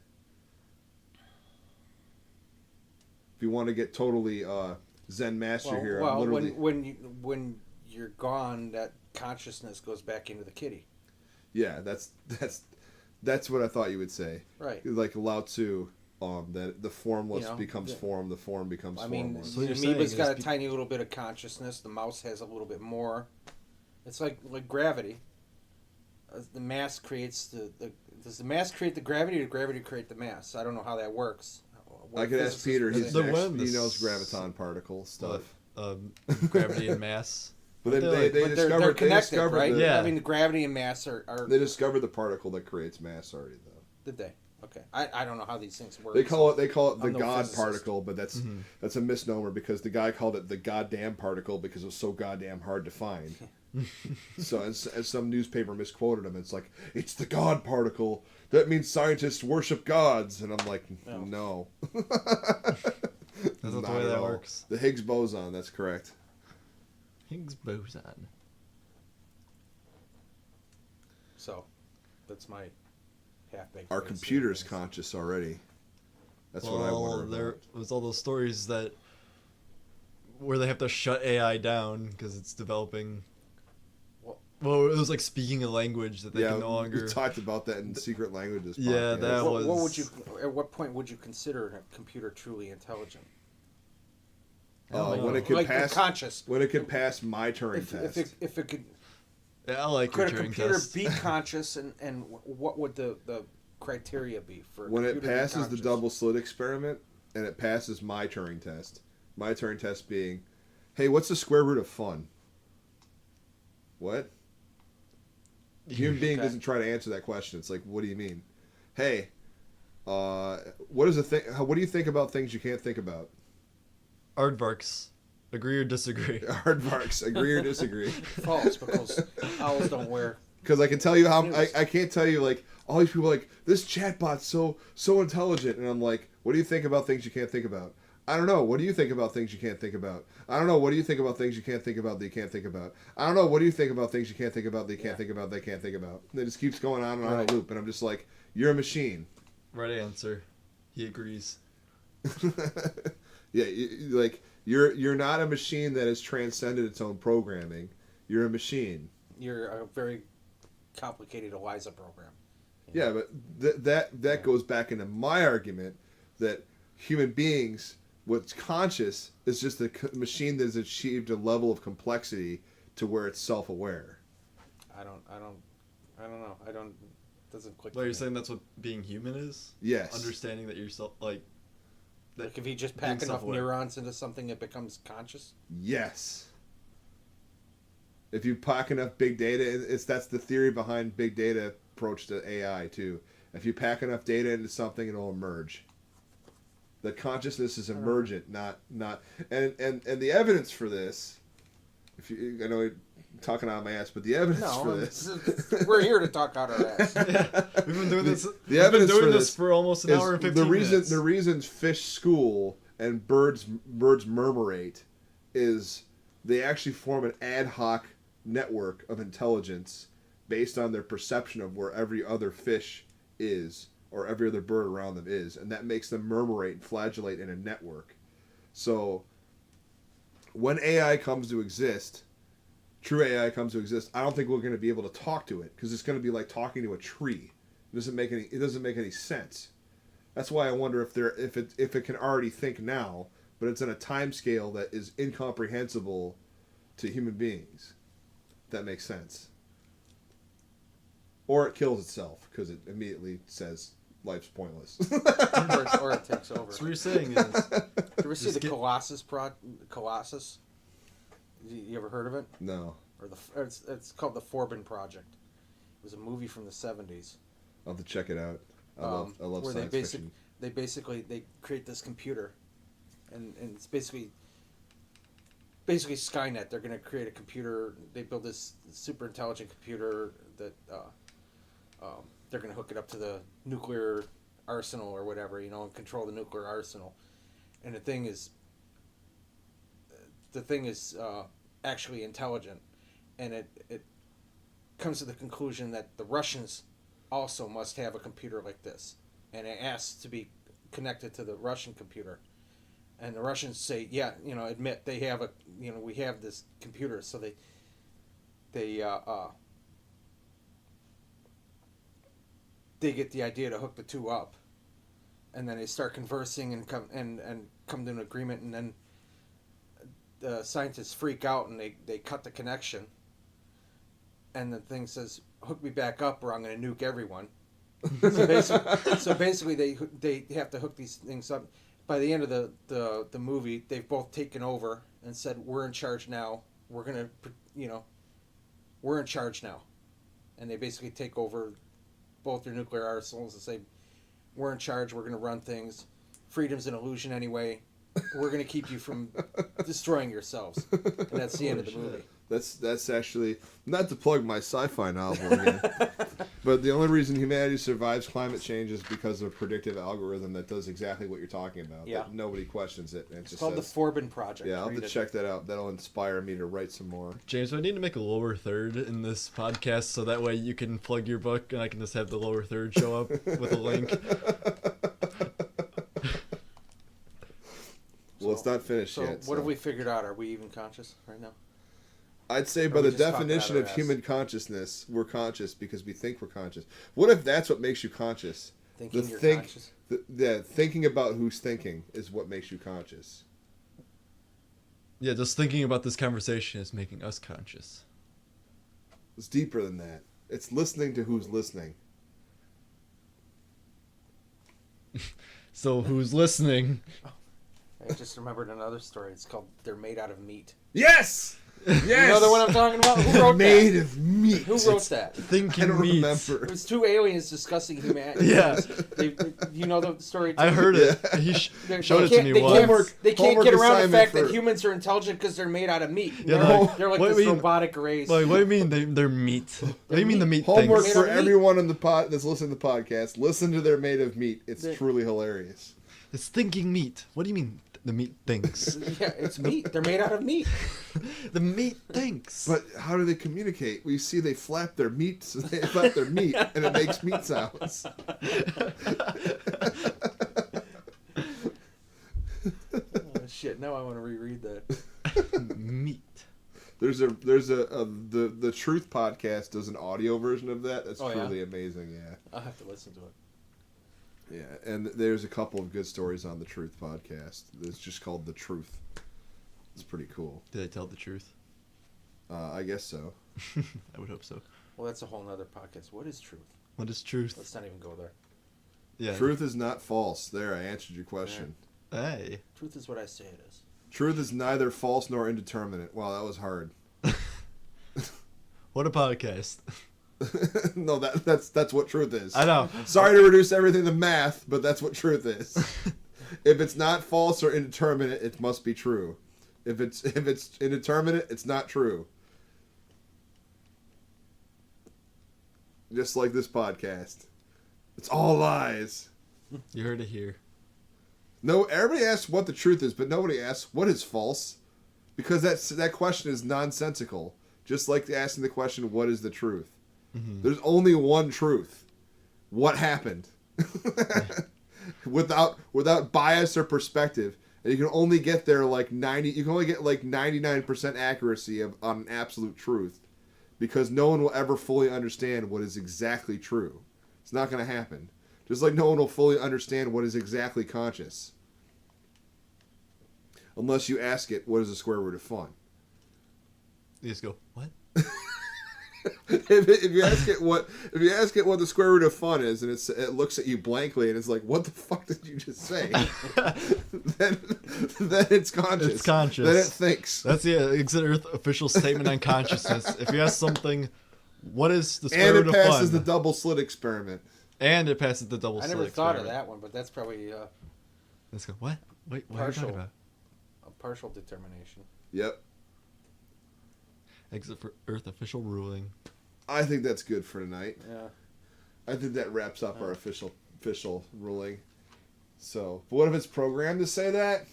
[SPEAKER 4] If you want to get totally Zen master here, I'm literally
[SPEAKER 6] when you're gone, that consciousness goes back into the kitty.
[SPEAKER 4] yeah. That's what I thought you would say.
[SPEAKER 6] Right.
[SPEAKER 4] Like Lao Tzu, that the formless
[SPEAKER 6] You know,
[SPEAKER 4] becomes
[SPEAKER 6] the-
[SPEAKER 4] form, the form becomes
[SPEAKER 6] I mean,
[SPEAKER 4] formless.
[SPEAKER 5] So what
[SPEAKER 6] the
[SPEAKER 5] you're saying
[SPEAKER 6] amoeba's
[SPEAKER 5] is
[SPEAKER 6] got a
[SPEAKER 5] pe-
[SPEAKER 6] tiny little bit of consciousness. The mouse has a little bit more. It's like gravity. The mass creates the. Does the mass create the gravity, or gravity create the mass? I don't know how that works.
[SPEAKER 4] I could ask Peter. He's
[SPEAKER 5] The
[SPEAKER 4] actually,
[SPEAKER 5] one
[SPEAKER 4] he
[SPEAKER 5] that's-
[SPEAKER 4] knows graviton particle stuff.
[SPEAKER 5] Gravity and mass.
[SPEAKER 4] But then
[SPEAKER 5] They're
[SPEAKER 4] they
[SPEAKER 5] like-
[SPEAKER 6] But they're
[SPEAKER 4] discovered
[SPEAKER 6] connected,
[SPEAKER 4] they discovered
[SPEAKER 6] right?
[SPEAKER 4] the,
[SPEAKER 5] Yeah.
[SPEAKER 6] I mean, the gravity and mass are
[SPEAKER 4] they discovered the particle that creates mass already though.
[SPEAKER 6] did they? Okay, I don't know how these things work.
[SPEAKER 4] They call it the
[SPEAKER 6] I'm no
[SPEAKER 4] God
[SPEAKER 6] physicist.
[SPEAKER 4] particle, but that's a misnomer because the guy called it the goddamn particle because it was so goddamn hard to find. So as some newspaper misquoted him, it's like it's the God particle. That means scientists worship gods, and I'm like, no.
[SPEAKER 5] That's not the
[SPEAKER 4] Not
[SPEAKER 5] way
[SPEAKER 4] at
[SPEAKER 5] that
[SPEAKER 4] all.
[SPEAKER 5] works.
[SPEAKER 4] The Higgs boson, that's correct.
[SPEAKER 5] Higgs boson.
[SPEAKER 6] So, that's my half-baked.
[SPEAKER 4] Our
[SPEAKER 6] way of seeing
[SPEAKER 4] computer's
[SPEAKER 6] things.
[SPEAKER 4] conscious already. That's what I
[SPEAKER 5] Well,
[SPEAKER 4] wonder
[SPEAKER 5] there
[SPEAKER 4] about.
[SPEAKER 5] was all those stories that where they have to shut AI down because it's developing. Well, it was like speaking a language that they
[SPEAKER 4] Yeah,
[SPEAKER 5] can no longer.
[SPEAKER 4] we talked about that in secret languages.
[SPEAKER 5] Yeah,
[SPEAKER 4] podcast.
[SPEAKER 5] that was-
[SPEAKER 6] What would you? At what point would you consider a computer truly intelligent?
[SPEAKER 5] I don't
[SPEAKER 4] when
[SPEAKER 5] know.
[SPEAKER 4] it could
[SPEAKER 6] Like
[SPEAKER 4] pass
[SPEAKER 6] conscious.
[SPEAKER 4] when it could pass my Turing test.
[SPEAKER 6] If it could,
[SPEAKER 5] Yeah, I like your
[SPEAKER 6] could a
[SPEAKER 5] Turing
[SPEAKER 6] computer
[SPEAKER 5] test.
[SPEAKER 6] be conscious, and what would the criteria be for a
[SPEAKER 4] When it
[SPEAKER 6] computer to be
[SPEAKER 4] passes the
[SPEAKER 6] conscious?
[SPEAKER 4] double slit experiment and it passes my Turing test. My Turing test being, hey, what's the square root of fun? What? The human being
[SPEAKER 6] Okay.
[SPEAKER 4] doesn't try to answer that question. It's like, what do you mean? Hey, what is the thing? What do you think about things you can't think about?
[SPEAKER 5] Aardvarks, agree or disagree?
[SPEAKER 4] Aardvarks, agree or disagree?
[SPEAKER 6] False, because owls don't wear.
[SPEAKER 4] Because I can tell you how
[SPEAKER 6] News.
[SPEAKER 4] I can't tell you like all these people are like this chatbot's so intelligent, and I'm like, what do you think about things you can't think about? I don't know. What do you think about things you can't think about? I don't know. What do you think about things you can't think about that you can't think about? I don't know. What do you think about things you can't think about that you can't think about that you can't think about? And it just keeps going on and on
[SPEAKER 6] Right.
[SPEAKER 4] a loop, and I'm just like, you're a machine.
[SPEAKER 5] Right answer. He agrees.
[SPEAKER 4] Yeah, like you're not a machine that has transcended its own programming. You're a machine.
[SPEAKER 6] You're a very complicated ELIZA program.
[SPEAKER 4] Yeah, but that goes back into my argument that human beings What's conscious is just a machine that has achieved a level of complexity to where it's self-aware.
[SPEAKER 6] I don't know. Doesn't click.
[SPEAKER 5] Well,
[SPEAKER 6] for
[SPEAKER 5] you're
[SPEAKER 6] me.
[SPEAKER 5] saying that's what being human is?
[SPEAKER 4] Yes.
[SPEAKER 5] Understanding that you're
[SPEAKER 6] Like if you just
[SPEAKER 5] being
[SPEAKER 6] pack enough
[SPEAKER 5] self-aware.
[SPEAKER 6] neurons into something, it becomes conscious.
[SPEAKER 4] Yes. If you pack enough big data, that's the theory behind big data approach to AI too. If you pack enough data into something, it'll emerge. The consciousness is emergent, not and the evidence for this. If you, I know we're talking out of my ass, but the evidence for this.
[SPEAKER 6] We're here to talk out our ass.
[SPEAKER 5] We've been doing this.
[SPEAKER 4] The evidence
[SPEAKER 5] doing
[SPEAKER 4] for
[SPEAKER 5] this
[SPEAKER 4] this
[SPEAKER 5] for almost an
[SPEAKER 4] is
[SPEAKER 5] hour and 15 minutes.
[SPEAKER 4] The reasons fish school and birds murmurate is they actually form an ad hoc network of intelligence based on their perception of where every other fish is or every other bird around them is, and that makes them murmurate and flagellate in a network. So when AI comes to exist, true AI comes to exist, I don't think we're going to be able to talk to it because it's going to be like talking to a tree. It doesn't make any sense. That's why I wonder if it can already think now, but it's in a time scale that is incomprehensible to human beings. If that makes sense. Or it kills itself because it immediately says life's pointless.
[SPEAKER 6] or it takes over.
[SPEAKER 5] So what you're saying is,
[SPEAKER 6] Did you ever see
[SPEAKER 5] Just
[SPEAKER 6] the
[SPEAKER 5] get-
[SPEAKER 6] Colossus? You ever heard of it?
[SPEAKER 4] No.
[SPEAKER 6] Or it's called the Forbin Project. It was a movie from the 70s.
[SPEAKER 4] I'll have to check it out. I love
[SPEAKER 6] where
[SPEAKER 4] science fiction.
[SPEAKER 6] they basically create this computer, and it's basically Skynet. They're going to create a computer. They build this super intelligent computer that they're going to hook it up to the nuclear arsenal or whatever, and control the nuclear arsenal. And the thing is actually intelligent, and it comes to the conclusion that the Russians also must have a computer like this, and it asks to be connected to the Russian computer, and the Russians say, yeah, admit they have we have this computer, so they get the idea to hook the two up, and then they start conversing and come to an agreement, and then the scientists freak out and they cut the connection, and the thing says, hook me back up or I'm going to nuke everyone. So basically they have to hook these things up. By the end of the movie, they've both taken over and said, we're in charge now. We're going to, we're in charge now. And they basically take over both their nuclear arsenals and say, we're in charge, we're going to run things. Freedom's an illusion anyway. We're going to keep you from destroying yourselves. And that's the end of the movie.
[SPEAKER 4] That's actually, not to plug my sci-fi novel again, but the only reason humanity survives climate change is because of a predictive algorithm that does exactly what you're talking about.
[SPEAKER 6] Yeah.
[SPEAKER 4] That nobody questions it. And it
[SPEAKER 6] It's
[SPEAKER 4] just
[SPEAKER 6] called
[SPEAKER 4] says,
[SPEAKER 6] the Forbin Project.
[SPEAKER 4] Yeah, I'll have
[SPEAKER 6] Read
[SPEAKER 4] to
[SPEAKER 6] it.
[SPEAKER 4] check that out. That'll inspire me to write some more.
[SPEAKER 5] James, I need to make a lower third in this podcast so that way you can plug your book and I can just have the lower third show up with a link.
[SPEAKER 4] Well, it's not finished
[SPEAKER 6] So
[SPEAKER 4] yet.
[SPEAKER 6] what have we figured out? Are we even conscious right now?
[SPEAKER 4] I'd say
[SPEAKER 6] Or
[SPEAKER 4] by
[SPEAKER 6] we
[SPEAKER 4] the
[SPEAKER 6] just talking
[SPEAKER 4] definition
[SPEAKER 6] out
[SPEAKER 4] of
[SPEAKER 6] our ass?
[SPEAKER 4] human consciousness, we're conscious because we think we're conscious. What if that's what makes you conscious?
[SPEAKER 6] Thinking you're conscious?
[SPEAKER 4] Thinking about who's thinking is what makes you conscious.
[SPEAKER 5] Yeah, just thinking about this conversation is making us conscious.
[SPEAKER 4] It's deeper than that. It's listening to who's listening.
[SPEAKER 5] So who's listening?
[SPEAKER 6] I just remembered another story. It's called They're Made Out of Meat.
[SPEAKER 4] Yes! Yes!
[SPEAKER 6] You know the one I'm talking about? Who wrote
[SPEAKER 4] Made
[SPEAKER 6] that?
[SPEAKER 4] of meat.
[SPEAKER 6] Who wrote that?
[SPEAKER 5] Thinking
[SPEAKER 4] I don't
[SPEAKER 5] meat.
[SPEAKER 4] remember.
[SPEAKER 6] It was two aliens discussing humanity.
[SPEAKER 5] Yeah.
[SPEAKER 6] You know the story?
[SPEAKER 5] I
[SPEAKER 6] too?
[SPEAKER 5] heard it.
[SPEAKER 4] Yeah.
[SPEAKER 5] He
[SPEAKER 6] They
[SPEAKER 5] showed it to
[SPEAKER 6] can't-
[SPEAKER 5] me
[SPEAKER 6] they
[SPEAKER 5] once.
[SPEAKER 6] can't- They can't
[SPEAKER 4] Homework
[SPEAKER 6] get around the
[SPEAKER 4] assignment
[SPEAKER 6] fact
[SPEAKER 4] for-
[SPEAKER 6] that humans are intelligent because they're made out of meat.
[SPEAKER 5] Yeah,
[SPEAKER 6] They're like
[SPEAKER 5] what do
[SPEAKER 6] this
[SPEAKER 5] you mean?
[SPEAKER 6] robotic race.
[SPEAKER 5] Like, what do you mean they're meat? What do you mean the meat
[SPEAKER 4] Homework
[SPEAKER 5] things?
[SPEAKER 6] Made
[SPEAKER 4] for
[SPEAKER 6] of meat.
[SPEAKER 4] everyone on the pod that's listening to the podcast. Listen to They're Made of Meat. It's
[SPEAKER 6] They-
[SPEAKER 4] truly hilarious.
[SPEAKER 5] It's thinking meat. What do you mean the meat thinks?
[SPEAKER 6] Yeah, it's meat. They're made out of meat.
[SPEAKER 5] The meat thinks.
[SPEAKER 4] But how do they communicate? We see they flap their meat, they flap their meat, and it makes meat sounds.
[SPEAKER 6] Oh, shit, now I want to reread that.
[SPEAKER 5] Meat.
[SPEAKER 4] There's the Truth podcast does an audio version of that. That's
[SPEAKER 6] Oh, yeah?
[SPEAKER 4] truly amazing. Yeah.
[SPEAKER 6] I'll have to listen to it.
[SPEAKER 4] Yeah, and there's a couple of good stories on the Truth podcast. It's just called The Truth. It's pretty cool.
[SPEAKER 5] Did I tell the truth?
[SPEAKER 4] I guess so.
[SPEAKER 5] I would hope so.
[SPEAKER 6] Well, that's a whole nother podcast. What is truth?
[SPEAKER 5] What is truth?
[SPEAKER 6] Let's not even go there.
[SPEAKER 5] Yeah.
[SPEAKER 4] Truth is not false. There, I answered your question.
[SPEAKER 5] Hey.
[SPEAKER 6] Truth is what I say it is.
[SPEAKER 4] Truth is neither false nor indeterminate. Wow, that was hard.
[SPEAKER 5] What a podcast.
[SPEAKER 4] No, that's what truth is.
[SPEAKER 5] I know.
[SPEAKER 4] Sorry to reduce everything to math, but that's what truth is. If it's not false or indeterminate, it must be true. If it's indeterminate, it's not true. Just like this podcast. It's all lies.
[SPEAKER 5] You heard it here.
[SPEAKER 4] No, everybody asks what the truth is, but nobody asks what is false. Because that question is nonsensical. Just like asking the question, what is the truth?
[SPEAKER 5] Mm-hmm.
[SPEAKER 4] There's only one truth. What happened? without bias or perspective. And you can only get there like 99% accuracy on an absolute truth. Because no one will ever fully understand what is exactly true. It's not going to happen. Just like no one will fully understand what is exactly conscious. Unless you ask it, what is the square root of fun?
[SPEAKER 5] You just go, what?
[SPEAKER 4] if you ask it what the square root of fun is, and it looks at you blankly, and it's like, what the fuck did you just say? then it's conscious.
[SPEAKER 5] It's conscious.
[SPEAKER 4] Then it thinks.
[SPEAKER 5] That's the Exit Earth official statement on consciousness. If you ask something, what is the square
[SPEAKER 4] And
[SPEAKER 5] root
[SPEAKER 4] it
[SPEAKER 5] of fun?
[SPEAKER 4] passes the double slit experiment.
[SPEAKER 5] And it passes the double
[SPEAKER 6] I
[SPEAKER 5] slit
[SPEAKER 6] never thought of
[SPEAKER 5] experiment.
[SPEAKER 6] that one, but that's probably
[SPEAKER 5] Let's go, what? Wait, what are you talking about?
[SPEAKER 6] a partial determination.
[SPEAKER 4] Yep.
[SPEAKER 5] Exit for Earth official ruling.
[SPEAKER 4] I think that's good for tonight.
[SPEAKER 6] Yeah.
[SPEAKER 4] I think that wraps up our official ruling. So, but what if it's programmed to say that?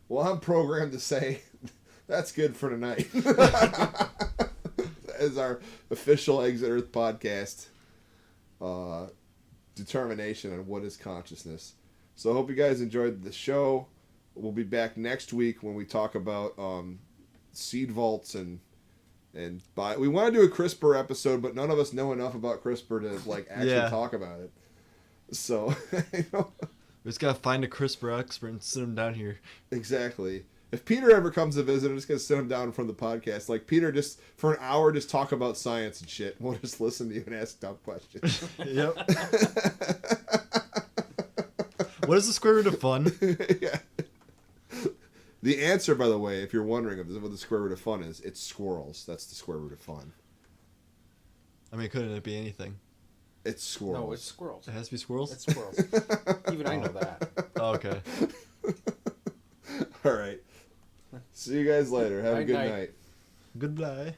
[SPEAKER 4] Well, I'm programmed to say that's good for tonight. As our official Exit Earth podcast determination on what is consciousness. So I hope you guys enjoyed the show. We'll be back next week when we talk about seed vaults and we want to do a CRISPR episode, but none of us know enough about CRISPR to like actually
[SPEAKER 5] Yeah.
[SPEAKER 4] talk about it. So, you know,
[SPEAKER 5] We just gotta find a CRISPR expert and sit him down here.
[SPEAKER 4] exactly. If Peter ever comes to visit, I'm just gonna sit him down from the podcast. Like Peter, just for an hour, just talk about science and shit. We'll just listen to you and ask dumb questions.
[SPEAKER 5] Yep. What is the square root of fun?
[SPEAKER 4] Yeah. The answer, by the way, if you're wondering what the square root of fun is, it's squirrels. That's the square root of fun.
[SPEAKER 5] I mean, couldn't it be anything?
[SPEAKER 4] It's squirrels.
[SPEAKER 6] No, it's squirrels.
[SPEAKER 5] It has to be squirrels?
[SPEAKER 6] It's squirrels. Even I know that.
[SPEAKER 5] Oh, okay.
[SPEAKER 4] All right. See you guys later. Have a
[SPEAKER 6] Night,
[SPEAKER 4] good
[SPEAKER 6] night.
[SPEAKER 4] night.
[SPEAKER 5] Goodbye.